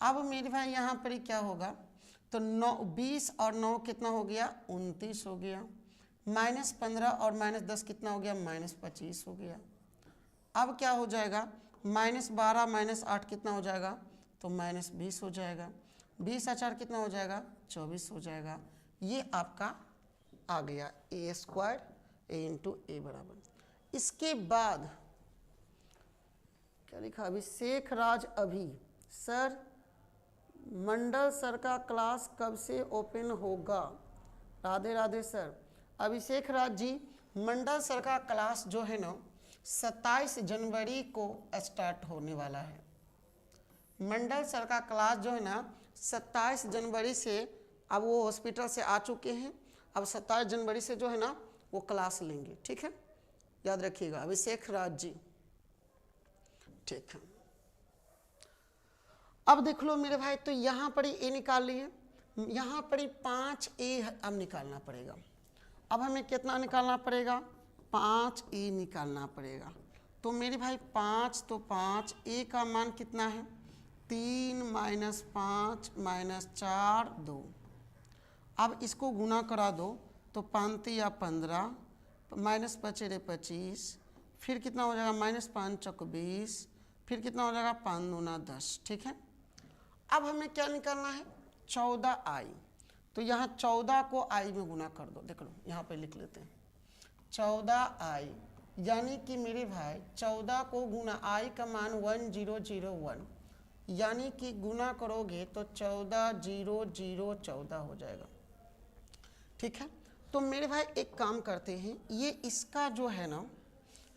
अब मेरे भाई यहाँ पर क्या होगा, तो 9 20 और 9 कितना हो गया? 29 हो गया। -15 और -10 कितना हो गया? -25 हो गया। अब क्या हो जाएगा? -12 -8 कितना हो जाएगा? तो -20 हो जाएगा। 20 और 4 कितना हो जाएगा? 24 हो जाएगा। ये आपका आ गया ए स्क्वायर, ए इंटू ए बराबर। इसके बाद क्या लिखा? अभिषेक राज अभी, सर मंडल सर का क्लास कब से ओपन होगा? राधे राधे सर। अभिषेक राज जी, मंडल सर का क्लास जो है ना 27 जनवरी को स्टार्ट होने वाला है। मंडल सर का क्लास जो है ना 27 जनवरी से, अब वो हॉस्पिटल से आ चुके हैं, अब 27 जनवरी से जो है ना वो क्लास लेंगे, ठीक है, याद रखिएगा अभिषेक राज जी, ठीक है। अब देख लो मेरे भाई, तो यहाँ पर ए निकाल लिए, यहाँ पर 5a अब निकालना पड़ेगा। अब हमें कितना निकालना पड़ेगा? 5a निकालना पड़ेगा। तो मेरे भाई 5 तो 5, a का मान कितना है? 3 -5 -4 2। अब इसको गुना करा दो तो 5 या 15, -5 25, फिर कितना हो जाएगा? -5 चौक 20, फिर कितना हो जाएगा? 5 दूना 10, ठीक है। अब हमें क्या निकालना है? 14i। तो यहाँ 14 को i में गुना कर दो, देख लो यहाँ पे लिख लेते हैं 14i, यानी कि मेरे भाई 14 को गुना i का मान 1001, यानी कि गुना करोगे तो 14 हो जाएगा, ठीक है। तो मेरे भाई एक काम करते हैं, ये इसका जो है ना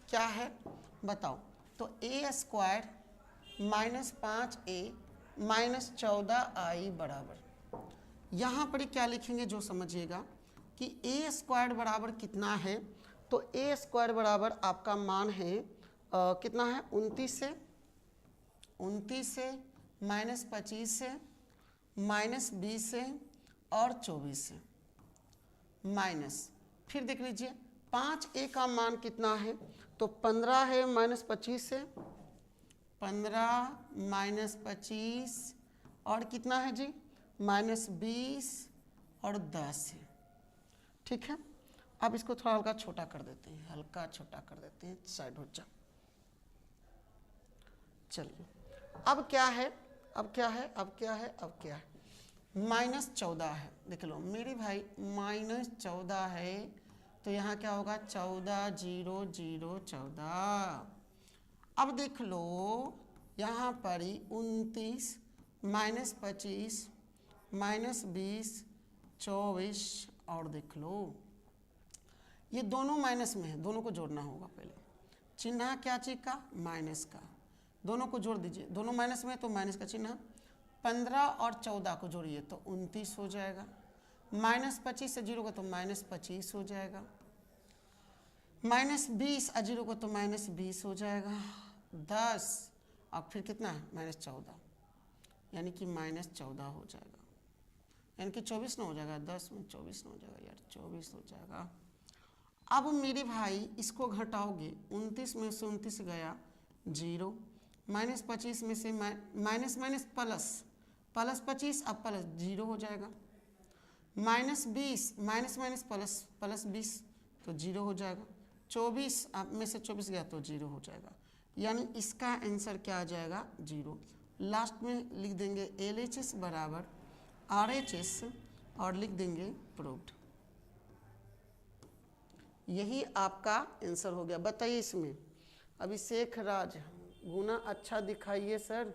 क्या है बताओ, तो ए स्क्वायर -5a -14i बराबर, यहाँ पर क्या लिखेंगे जो समझिएगा कि ए स्क्वायर बराबर कितना है, तो ए स्क्वायर बराबर आपका मान है कितना है? 29 से -25 से -20 से और 24 से माइनस, फिर देख लीजिए 5a का मान कितना है? तो 15 है -25 से, 15 -25 और कितना है जी? -20 और 10 है, ठीक है। अब इसको थोड़ा हल्का छोटा कर देते हैं, हल्का छोटा कर देते हैं, साइड हो जा। चलिए अब क्या है? अब क्या है? अब क्या है? अब क्या है? -14 है, देख लो मेरे भाई -14 है, तो यहाँ क्या होगा? 14 0 0 14। अब देख लो यहाँ पर 29 -25 -20 24 और देख लो ये दोनों माइनस में है, दोनों को जोड़ना होगा पहले। चिन्ह क्या चीज का? माइनस का। दोनों को जोड़ दीजिए, दोनों माइनस में है तो माइनस का चिन्ह। 15 और 14 को जोड़िए तो 29 हो जाएगा। -25 से 0 को तो -25 हो जाएगा। -20 और 0 को तो -20 हो जाएगा। 10 और फिर कितना है? -14, यानी कि -14 हो जाएगा, यानी कि 24 ना हो जाएगा। 10 में 24 ना हो जाएगा यार, 24 हो जाएगा। अब मेरे भाई इसको घटाओगे, 29 में से 29 गया 0, -25 में से माइनस माइनस प्लस, प्लस 25 अब प्लस 0 हो जाएगा, -20 माइनस माइनस प्लस, प्लस 20 तो 0 हो जाएगा, 24 अब में से 24 गया तो 0 हो जाएगा। यानी इसका आंसर क्या आ जाएगा 0। लास्ट में लिख देंगे LHS बराबर RHS और लिख देंगे प्रूव्ड। यही आपका आंसर हो गया। बताइए इसमें अभिषेक राज गुना अच्छा दिखाइए सर।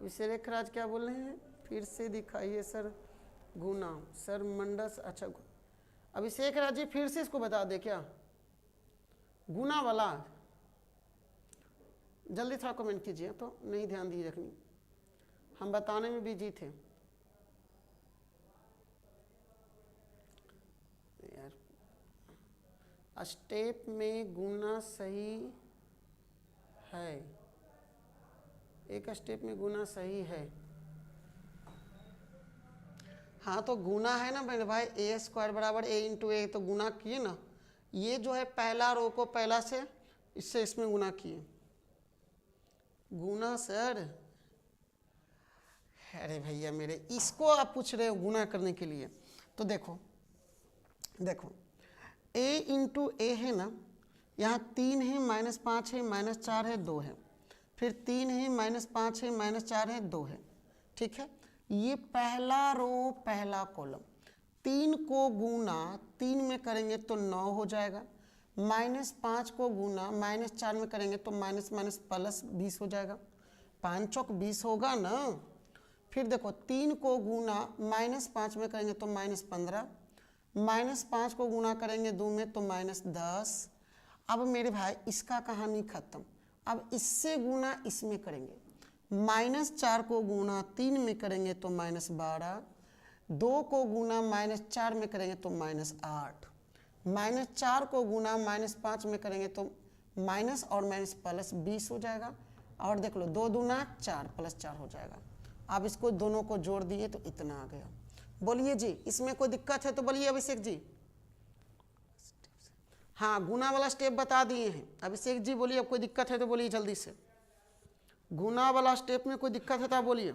अभिषेक राज क्या बोल रहे हैं, फिर से दिखाइए सर गुना। सर मंडस अच्छा, अभिषेक राज जी फिर से इसको बता दे क्या गुना वाला, जल्दी थोड़ा कमेंट कीजिए, तो नहीं ध्यान दी रखनी, हम बताने में बिजी थे यार। स्टेप में गुना सही है, एक स्टेप में गुना सही है। हाँ तो गुना है ना मेरे भाई, A² बराबर A इंटू ए, तो गुना किए ना, ये जो है पहला रो को पहला से इससे इसमें गुना किए, गुना सर। अरे भैया मेरे, इसको आप पूछ रहे हो गुना करने के लिए, तो देखो देखो A इंटू ए है ना, यहाँ 3 है, -5 है, -4 है, 2 है, फिर 3 है, -5 है, -4 है, 2 है, ठीक है। ये पहला रो पहला कॉलम, 3 को गुना 3 में करेंगे तो 9 हो जाएगा, -5 को गुना -4 में करेंगे तो माइनस माइनस प्लस 20 हो जाएगा, 5 चौक 20 होगा ना। फिर देखो 3 को गुना -5 में करेंगे तो -15, -5 को गुना करेंगे 2 में तो -10। अब मेरे भाई इसका कहानी खत्म। अब इससे गुना इसमें करेंगे, -4 को गुना 3 में करेंगे तो -12, 2 को गुना -4 में करेंगे तो -8, -4 को गुना -5 में करेंगे तो माइनस और माइनस प्लस 20 हो जाएगा। और देख लो 2 दूना 4 प्लस 4 हो जाएगा। आप इसको दोनों को जोड़ दिए तो इतना आ गया। बोलिए जी इसमें कोई दिक्कत है तो बोलिए अभिषेक जी। हाँ गुना वाला स्टेप बता दिए हैं अभिषेक जी, बोलिए अब कोई दिक्कत है तो बोलिए जल्दी से। गुना वाला स्टेप में कोई दिक्कत है तो आप बोलिए।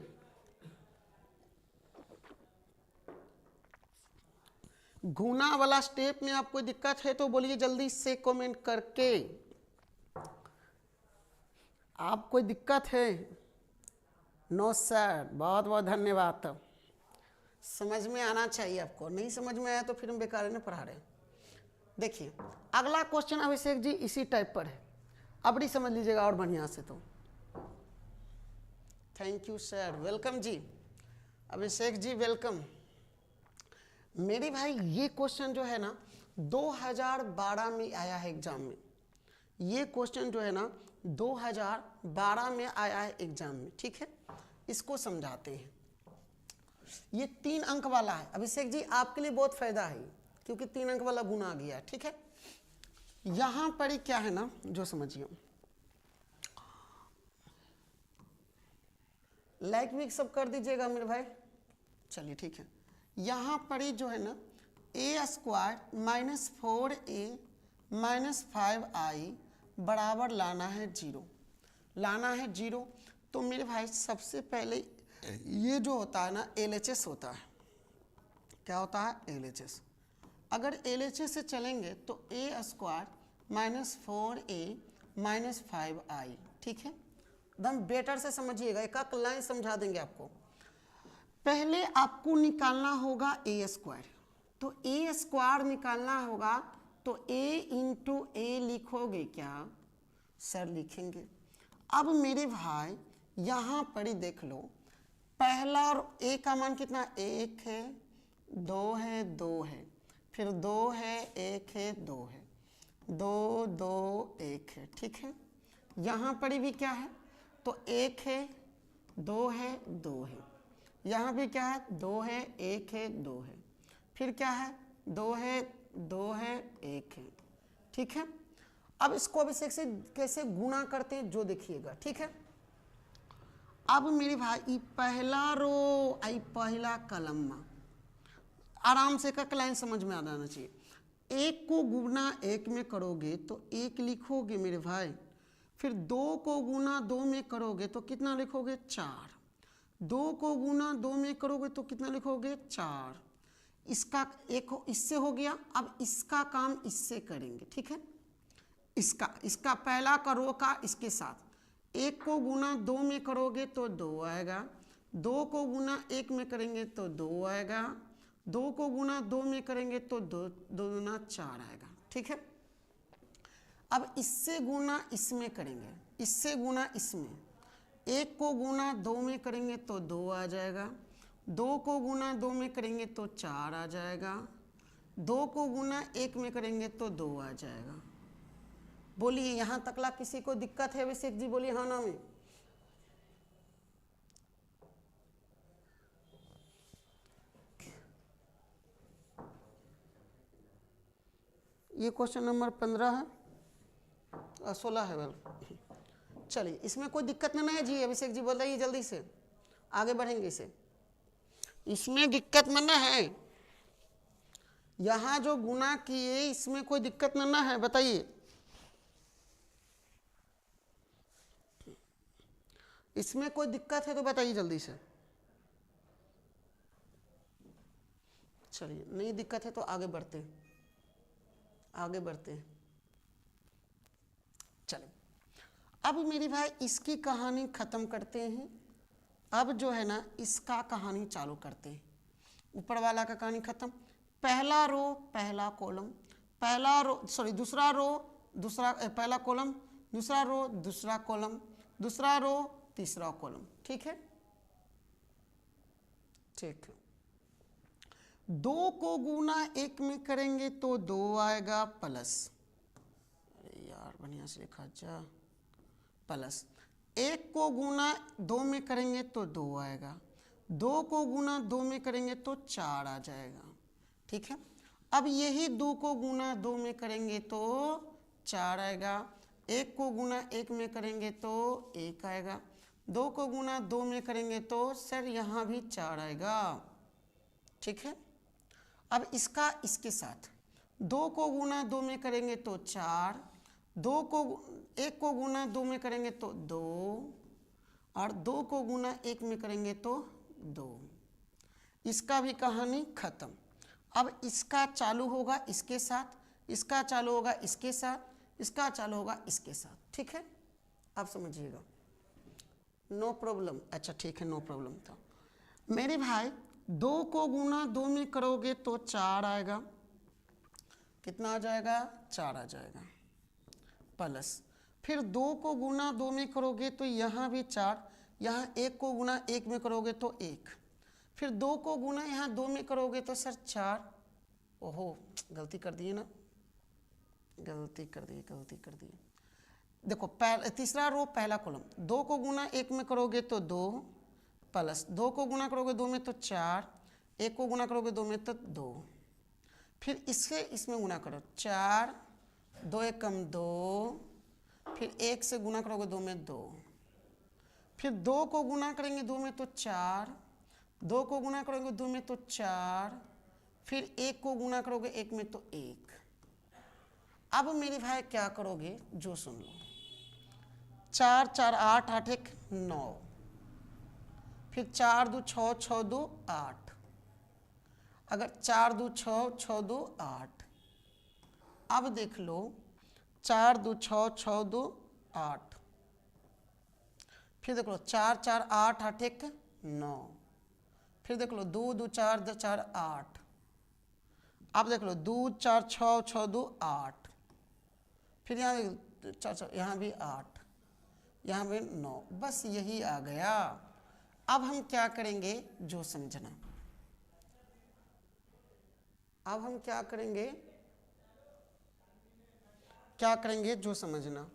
गुना वाला स्टेप में आप कोई दिक्कत है तो बोलिए जल्दी से कमेंट करके। आप कोई दिक्कत है? नो सर, बहुत बहुत धन्यवाद। तब समझ में आना चाहिए आपको, नहीं समझ में आया तो फिर हम बेकार में पढ़ा रहे। देखिए अगला क्वेश्चन अभिषेक जी इसी टाइप पर है, अब नहीं समझ लीजिएगा और बढ़िया से। तो thank you sir, welcome ji Abhishek ji, welcome. मेरे भाई ये क्वेश्चन जो है ना 2012 में आया है एग्जाम में। ये क्वेश्चन जो है ना 2012 में आया है एग्जाम में, ठीक है। इसको समझाते हैं। ये 3 अंक वाला है अभिषेक जी, आपके लिए बहुत फायदा है क्योंकि 3 अंक वाला गुना आ गया, ठीक है। यहां पर ही क्या है ना जो समझिए, लाइक भी सब कर दीजिएगा मेरे भाई। चलिए ठीक है, यहाँ पर ही जो है ना a² -4a -5i बराबर लाना है 0, लाना है 0। तो मेरे भाई सबसे पहले ये जो होता है ना LHS होता है। क्या होता है? LHS। अगर LHS से चलेंगे तो a² -4a -5i, ठीक है। एकदम बेटर से समझिएगा, एक एक लाइन समझा देंगे आपको। पहले आपको निकालना होगा a², तो a² निकालना होगा तो a इंटू ए लिखोगे क्या? सर लिखेंगे। अब मेरे भाई यहाँ पर ही देख लो, पहला और a का मान कितना? 1 है, 2 है, 2 है, फिर 2 है, 1 है, 2 है, 2 2 1 है, ठीक है। यहाँ पर भी क्या है? तो 1 है, 2 है, 2 है, यहाँ भी क्या है? 2 है, 1 है, 2 है, फिर क्या है? 2 है, 2 है, 1 है, ठीक है। अब इसको अभिषेक से कैसे गुणा करते हैं जो देखिएगा, ठीक है। अब मेरे भाई पहला रो आई पहला कलम, आराम से का लाइन समझ में आ जाना चाहिए। एक को गुना एक में करोगे तो एक लिखोगे मेरे भाई, फिर दो को गुना दो में करोगे तो कितना लिखोगे? 4। दो को गुना दो में करोगे तो कितना लिखोगे? 4। इसका एक इससे हो गया। अब इसका काम इससे करेंगे, ठीक है। इसका पहला का रो का इसके साथ, एक को गुना दो में करोगे तो 2 आएगा, दो को गुना एक में करेंगे तो 2 आएगा, दो को गुना दो में करेंगे तो 2 दूना 4 आएगा, ठीक है। अब इससे गुना इसमें करेंगे, इससे गुना इसमें, एक को गुना दो में करेंगे तो 2 आ जाएगा, दो को गुना दो में करेंगे तो 4 आ जाएगा, दो को गुना एक में करेंगे तो 2 आ जाएगा। बोलिए यहाँ तकला किसी को दिक्कत है अभिषेक जी? बोलिए हाँ ना में। ये क्वेश्चन नंबर 15 है, 16 है वेल। चलिए इसमें कोई दिक्कत नहीं है जी। अभिषेक जी बताइए जल्दी से, आगे बढ़ेंगे इसे। इसमें दिक्कत मना है, यहाँ जो गुना किए इसमें कोई दिक्कत मना है, बताइए। इसमें कोई दिक्कत है तो बताइए जल्दी से। चलिए नहीं दिक्कत है तो आगे बढ़ते हैं, आगे बढ़ते हैं। चलिए अब मेरे भाई इसकी कहानी खत्म करते हैं। अब जो है ना इसका कहानी चालू करते हैं। ऊपर वाला का कहानी खत्म। पहला रो पहला कॉलम, पहला रो सॉरी दूसरा रो दूसरा, पहला कॉलम दूसरा रो दूसरा कॉलम, दूसरा रो तीसरा कॉलम, ठीक है। ठीक है, दो को गुना एक में करेंगे तो 2 आएगा प्लस, अरे यार बढ़िया से लिखा जा, प्लस एक को गुना दो में करेंगे तो 2 आएगा, दो को गुना दो में करेंगे तो 4 आ जाएगा, ठीक है। अब यही दो को गुना दो में करेंगे तो 4 आएगा, एक को गुना एक में करेंगे तो 1 आएगा, दो को गुना दो में करेंगे तो सर यहाँ भी 4 आएगा, ठीक है। अब इसका इसके साथ, दो को गुना दो में करेंगे तो 4, दो को एक को गुना दो में करेंगे तो 2, और दो को गुना एक में करेंगे तो 2। इसका भी कहानी खत्म। अब इसका चालू होगा इसके साथ, इसका चालू होगा इसके साथ, इसका चालू होगा इसके साथ, ठीक है। आप समझिएगा, नो प्रॉब्लम। अच्छा ठीक है, नो प्रॉब्लम था मेरे भाई। दो को गुना दो में करोगे तो 4 आएगा, कितना आ जाएगा? 4 आ जाएगा, प्लस फिर दो को गुना दो में करोगे तो यहाँ भी 4, यहाँ एक को गुना एक में करोगे तो 1, फिर दो को गुना यहाँ दो में करोगे तो सर 4। ओहो गलती कर दिए ना, गलती कर दिए। देखो तीसरा रो पहला कॉलम, दो को गुना एक में करोगे तो 2, प्लस दो को गुना करोगे दो में तो 4, एक को गुना करोगे दो में तो 2, फिर इससे इसमें गुना करो 4, 2 एकम 2, फिर एक से गुना करोगे दो में 2, फिर दो को गुना करेंगे दो में तो 4, दो को गुना करोगे दो में तो 4, फिर एक को गुना करोगे एक में तो 1। अब मेरे भाई क्या करोगे जो सुन लो, 4 4 8 8 1 9, फिर 4 2 6 6 2 8, अगर 4 2 6 6 2 8। अब देख लो 4 2 6 6 2 8, फिर देख लो 4 4 8 8 1 9, फिर देख लो 2 2 4 4 8, अब देख लो 2 4 6 6 2 8, फिर यहाँ 4 4 यहाँ भी 8, यहाँ भी 9, बस यही आ गया। अब हम क्या करेंगे जो समझना, अब हम क्या करेंगे जो समझना।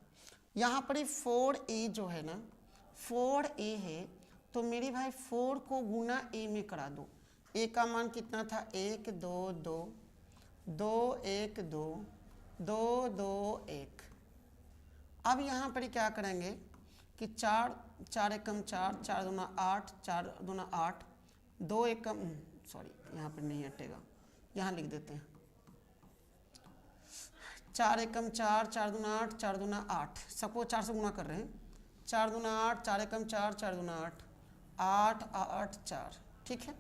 यहाँ पर 4a जो है ना, 4a है तो मेरे भाई 4 को गुना a में करा दो। a का मान कितना था? 1 2 2 2 1 2 2 2 1। अब यहाँ पर क्या करेंगे कि 4 4 एकम 4, 4 दूना 8, 4 दूना 8, 2 एकम सॉरी यहाँ पर नहीं हटेगा, यहाँ लिख देते हैं 4 एकम 4, 4 दूना 8, 4 दूना 8, सबको 4 से गुना कर रहे हैं। 4 दूना 8, 4 एकम 4, 4 दूना 8, 8 8 4, ठीक है।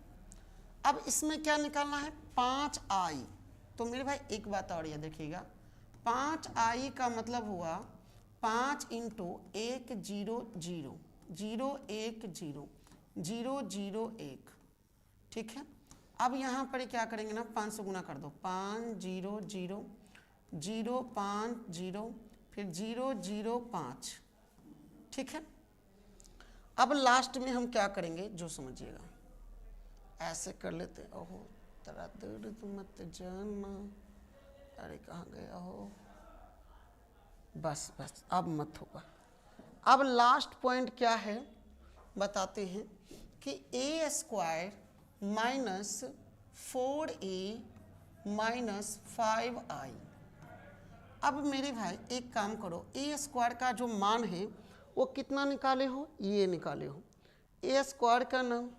अब इसमें क्या निकालना है, 5i। तो मेरे भाई एक बात और ये देखिएगा, 5i का मतलब हुआ 5 इंटू 1 0 0 0 1 0 0 0 1, ठीक है। अब यहाँ पर क्या करेंगे ना, 5 से गुना कर दो, 5 0 0 0 5 0 फिर 0 0 5, ठीक है। अब लास्ट में हम क्या करेंगे जो समझिएगा, ऐसे कर लेते। ओहो तेरा दर्द मत जाना, अरे कहाँ गया हो, बस बस अब मत होगा। अब लास्ट पॉइंट क्या है बताते हैं कि a square minus 4a minus 5i। अब मेरे भाई एक काम करो, a स्क्वायर का जो मान है वो कितना निकाले हो, ये निकाले हो। a स्क्वायर का नाम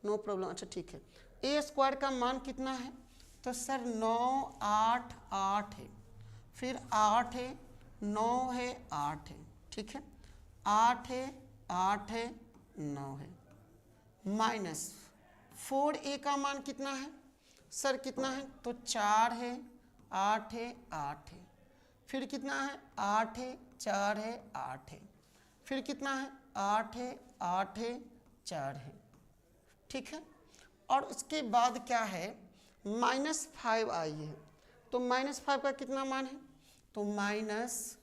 नो प्रॉब्लम, अच्छा ठीक है। a स्क्वायर का मान कितना है, तो सर 9 8 8 है, फिर 8 है, 9 है, 8 है, ठीक है। 8 है, 8 है, 9 है, माइनस 4a का मान कितना है सर, कितना है, तो 4 है, 8 है, 8 है, फिर कितना है, 8 है, 4 है, 8 है, फिर कितना है, 8 है, 8 है, 4 है, ठीक है। और उसके बाद क्या है, माइनस 5i है, तो माइनस 5 का कितना मान है, तो माइनस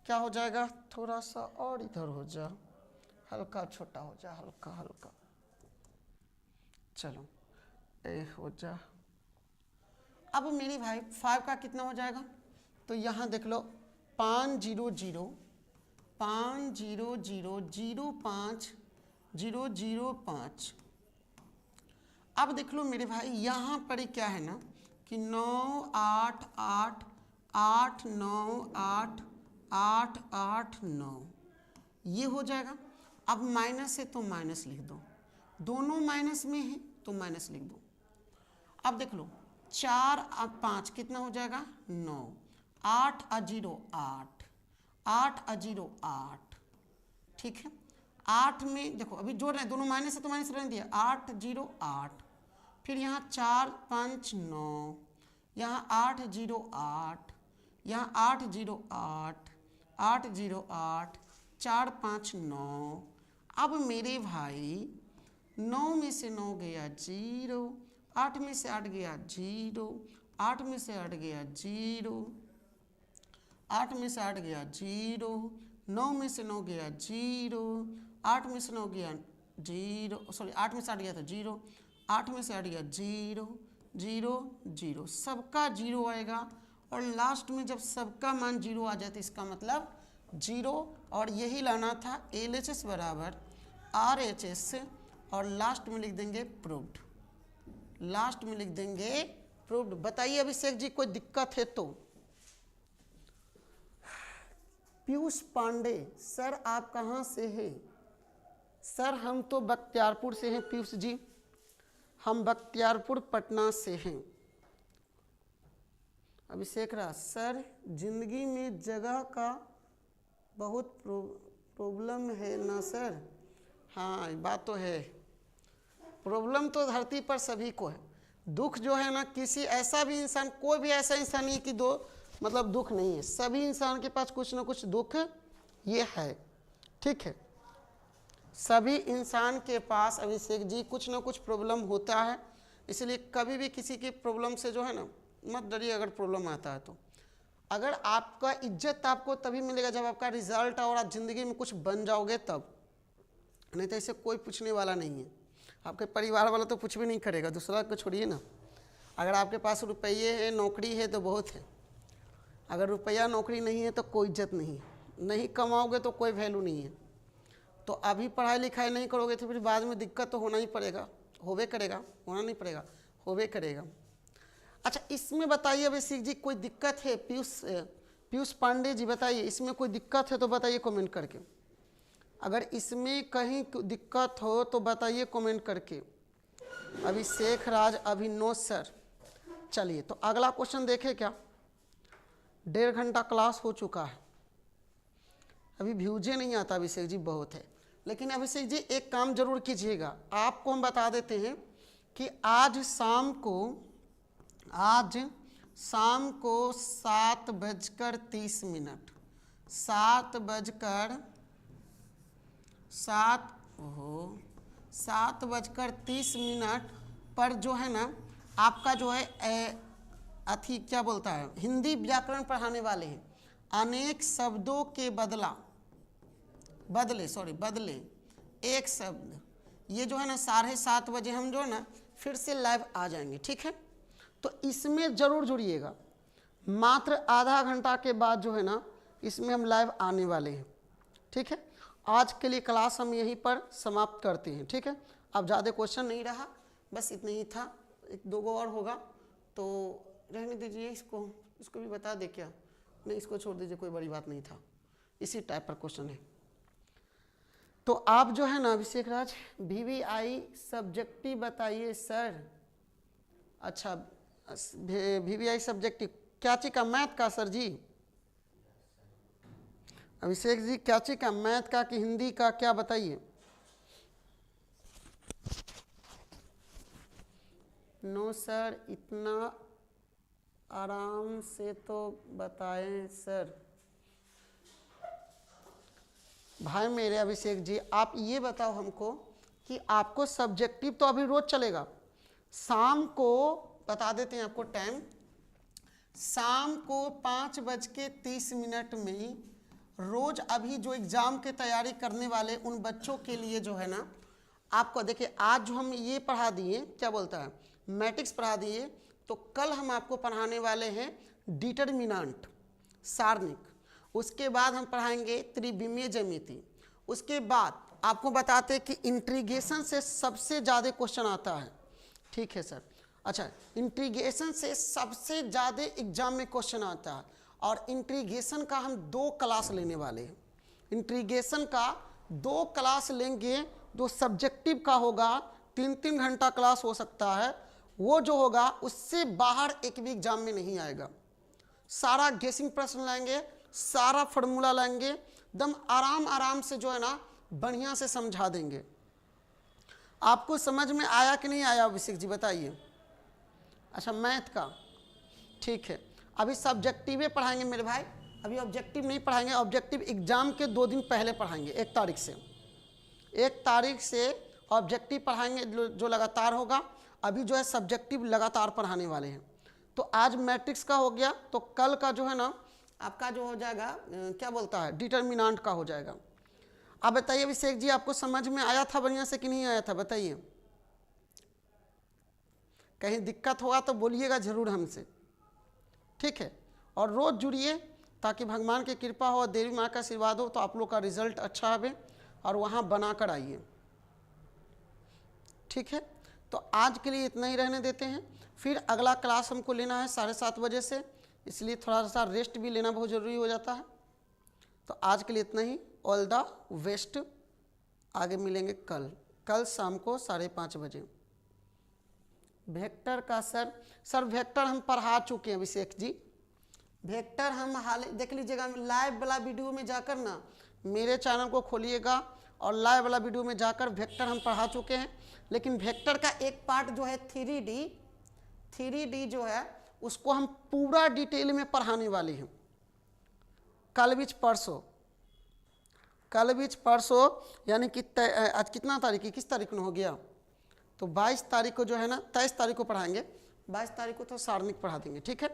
क्या हो जाएगा, थोड़ा सा और इधर हो जा, हल्का छोटा हो जा, हल्का हल्का, चलो ए हो जा। अब मेरे भाई 5 का कितना हो जाएगा, तो यहाँ देख लो 5 0 0 5 0 0 0 5 0 0 5। अब देख लो मेरे भाई यहाँ पर क्या है ना कि 9 8 8 8 9 8 8 8 9, ये हो जाएगा। अब माइनस है तो माइनस लिख दो, दोनों माइनस में है तो माइनस लिख दो। अब देख लो 4 और 5 कितना हो जाएगा, 9, 8 और 0 8, 8 और 0 8, ठीक है। 8 में देखो अभी जोड़ रहे हैं, दोनों माइनस है तो माइनस रहने दिया, 8 0 8, फिर यहाँ 4 5 9, यहाँ 8 0 8, यहाँ 8 0 8, 8 0 8, 4 5 9। अब मेरे भाई 9 में से 9 गया 0, 8 में से 8 गया 0, 8 में से 8 गया 0, 8 में से 8 गया 0, 9 में से 9 गया 0, 8 में से 9 गया 0, सॉरी 8 में से 8 गया था 0, 8 में से 8 गया 0 0 0, सबका 0 आएगा। और लास्ट में जब सबका मान 0 आ जाए तो इसका मतलब 0, और यही लाना था LHS बराबर RHS, और लास्ट में लिख देंगे प्रूव्ड, लास्ट में लिख देंगे प्रूव्ड। बताइए अभिषेक जी कोई दिक्कत है तो। पीयूष पांडे सर आप कहाँ से हैं, सर हम तो बख्तियारपुर से हैं पीयूष जी, हम बख्तियारपुर पटना से हैं। अभिषेक राज सर जिंदगी में जगह का बहुत प्रॉब्लम है ना सर, हाँ बात तो है, प्रॉब्लम तो धरती पर सभी को है। दुख जो है ना, किसी ऐसा भी इंसान, कोई भी ऐसा इंसान नहीं कि दो मतलब दुख नहीं है, सभी इंसान के पास कुछ ना कुछ दुख ये है, ठीक है। सभी इंसान के पास अभिषेक जी कुछ ना कुछ प्रॉब्लम होता है, इसलिए कभी भी किसी की प्रॉब्लम से जो है ना मत डरिए अगर प्रॉब्लम आता है तो। अगर आपका इज्जत आपको तभी मिलेगा जब आपका रिजल्ट और आप ज़िंदगी में कुछ बन जाओगे तब, नहीं तो ऐसे कोई पूछने वाला नहीं है। आपके परिवार वाला तो कुछ भी नहीं करेगा, दूसरा को छोड़िए ना। अगर आपके पास रुपये है, नौकरी है तो बहुत है, अगर रुपया नौकरी नहीं है तो कोई इज्जत नहीं है, नहीं कमाओगे तो कोई वैल्यू नहीं है। तो अभी पढ़ाई लिखाई नहीं करोगे तो फिर बाद में दिक्कत तो होना ही पड़ेगा, होवे करेगा, होना नहीं पड़ेगा, होवे करेगा। अच्छा इसमें बताइए अभिषेक जी कोई दिक्कत है, पीयूष पांडे जी बताइए इसमें कोई दिक्कत है तो बताइए कमेंट करके। अगर इसमें कहीं दिक्कत हो तो बताइए कमेंट करके। अभिषेक राज अभी नो सर। चलिए तो अगला क्वेश्चन देखें क्या। 1.5 घंटा क्लास हो चुका है, अभी व्यूजे नहीं आता अभिषेक जी, बहुत है। लेकिन अभिषेक जी एक काम जरूर कीजिएगा, आपको हम बता देते हैं कि आज शाम को 7:30 7:30 पर जो है ना आपका जो है अथी क्या बोलता है, हिंदी व्याकरण पढ़ाने वाले हैं। अनेक शब्दों के बदले एक शब्द, ये जो है ना 7:30 बजे हम जो है ना फिर से लाइव आ जाएंगे, ठीक है। तो इसमें जरूर जुड़िएगा, मात्र आधा घंटा के बाद जो है ना इसमें हम लाइव आने वाले हैं, ठीक है। आज के लिए क्लास हम यहीं पर समाप्त करते हैं, ठीक है। अब ज़्यादा क्वेश्चन नहीं रहा, बस इतना ही था, 1-2 और होगा तो रहने दीजिए। इसको भी बता दे क्या, नहीं इसको छोड़ दीजिए, कोई बड़ी बात नहीं था, इसी टाइप पर क्वेश्चन है। तो आप जो है ना अभिषेक राज VVI सब्जेक्टिव बताइए सर। अच्छा VVI सब्जेक्टिव क्या चीज का, मैथ का सर जी? अभिषेक जी क्या चीज का, मैथ का कि हिंदी का, क्या बताइए? नो सर, इतना आराम से तो बताएं सर। भाई मेरे अभिषेक जी आप ये बताओ हमको कि आपको सब्जेक्टिव तो अभी रोज चलेगा, शाम को बता देते हैं आपको टाइम, शाम को 5:30 में रोज अभी जो एग्जाम की तैयारी करने वाले उन बच्चों के लिए जो है ना आपको देखिए, आज जो हम ये पढ़ा दिए क्या बोलता है मैट्रिक्स पढ़ा दिए, तो कल हम आपको पढ़ाने वाले हैं डिटरमिनेंट सारणिक, उसके बाद हम पढ़ाएंगे त्रिविमीय ज्यामिति, उसके बाद आपको बताते हैं कि इंटीग्रेशन से सबसे ज़्यादा क्वेश्चन आता है, ठीक है सर। अच्छा इंटीग्रेशन से सबसे ज़्यादा एग्जाम में क्वेश्चन आता है, और इंटीग्रेशन का हम 2 क्लास लेने वाले हैं। इंटीग्रेशन का 2 क्लास लेंगे, जो सब्जेक्टिव का होगा 3-3 घंटा क्लास हो सकता है, वो जो होगा उससे बाहर एक भी एग्जाम में नहीं आएगा। सारा गेसिंग प्रश्न लाएंगे, सारा फॉर्मूला लाएंगे, एकदम आराम से जो है ना बढ़िया से समझा देंगे। आपको समझ में आया कि नहीं आया अभिषेक जी बताइए? अच्छा मैथ का ठीक है, अभी सब्जेक्टिव पढ़ाएंगे मेरे भाई, अभी ऑब्जेक्टिव नहीं पढ़ाएंगे, ऑब्जेक्टिव एग्जाम के 2 दिन पहले पढ़ाएंगे। 1 तारीख से ऑब्जेक्टिव पढ़ाएंगे जो लगातार होगा, अभी जो है सब्जेक्टिव लगातार पढ़ाने वाले हैं। तो आज मैट्रिक्स का हो गया, तो कल का जो है ना आपका जो हो जाएगा क्या बोलता है डिटरमिनेंट का हो जाएगा। आप बताइए अभिषेक जी आपको समझ में आया था बढ़िया से कि नहीं आया था बताइए? कहीं दिक्कत होगा तो बोलिएगा जरूर हमसे, ठीक है। और रोज जुड़िए ताकि भगवान की कृपा हो, देवी माँ का आशीर्वाद हो, तो आप लोग का रिजल्ट अच्छा आवे और वहाँ बना कर आइए, ठीक है। तो आज के लिए इतना ही रहने देते हैं, फिर अगला क्लास हमको लेना है 7:30 बजे से, इसलिए थोड़ा सा रेस्ट भी लेना बहुत ज़रूरी हो जाता है। तो आज के लिए इतना ही, ऑल द बेस्ट। आगे मिलेंगे कल शाम को 5:30 बजे। वेक्टर का सर वेक्टर हम पढ़ा चुके हैं अभिषेक जी, वेक्टर हम हाल देख लीजिएगा, लाइव वाला वीडियो में जाकर ना मेरे चैनल को खोलिएगा और लाइव वाला वीडियो में जाकर वेक्टर हम पढ़ा चुके हैं। लेकिन वेक्टर का एक पार्ट जो है 3D जो है उसको हम पूरा डिटेल में पढ़ाने वाले हैं कल बीच परसों, यानी कि आज कितना तारीख है, किस तारीख को हो गया, तो 22 तारीख को जो है ना 23 तारीख को पढ़ाएंगे, 22 तारीख को तो सारणिक पढ़ा देंगे, ठीक है।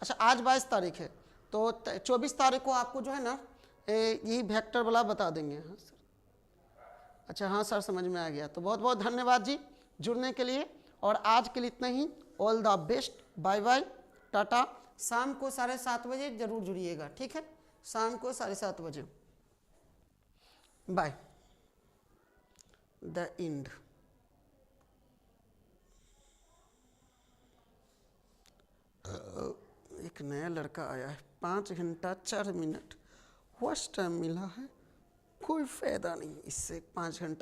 अच्छा आज 22 तारीख है, तो 24 तारीख को आपको जो है ना यही वेक्टर वाला बता देंगे। हाँ सर, अच्छा हाँ सर समझ में आ गया। तो बहुत बहुत धन्यवाद जी जुड़ने के लिए, और आज के लिए इतना ही, all the best, bye bye, tata. शाम को 7:30 बजे जरूर जुड़िएगा, ठीक है, शाम को 7:30 बजे, बाय, द एंड। एक नया लड़का आया है, 5 घंटा 4 मिनट फर्स्ट टाइम मिला है, कोई फायदा नहीं इससे, 5 घंटा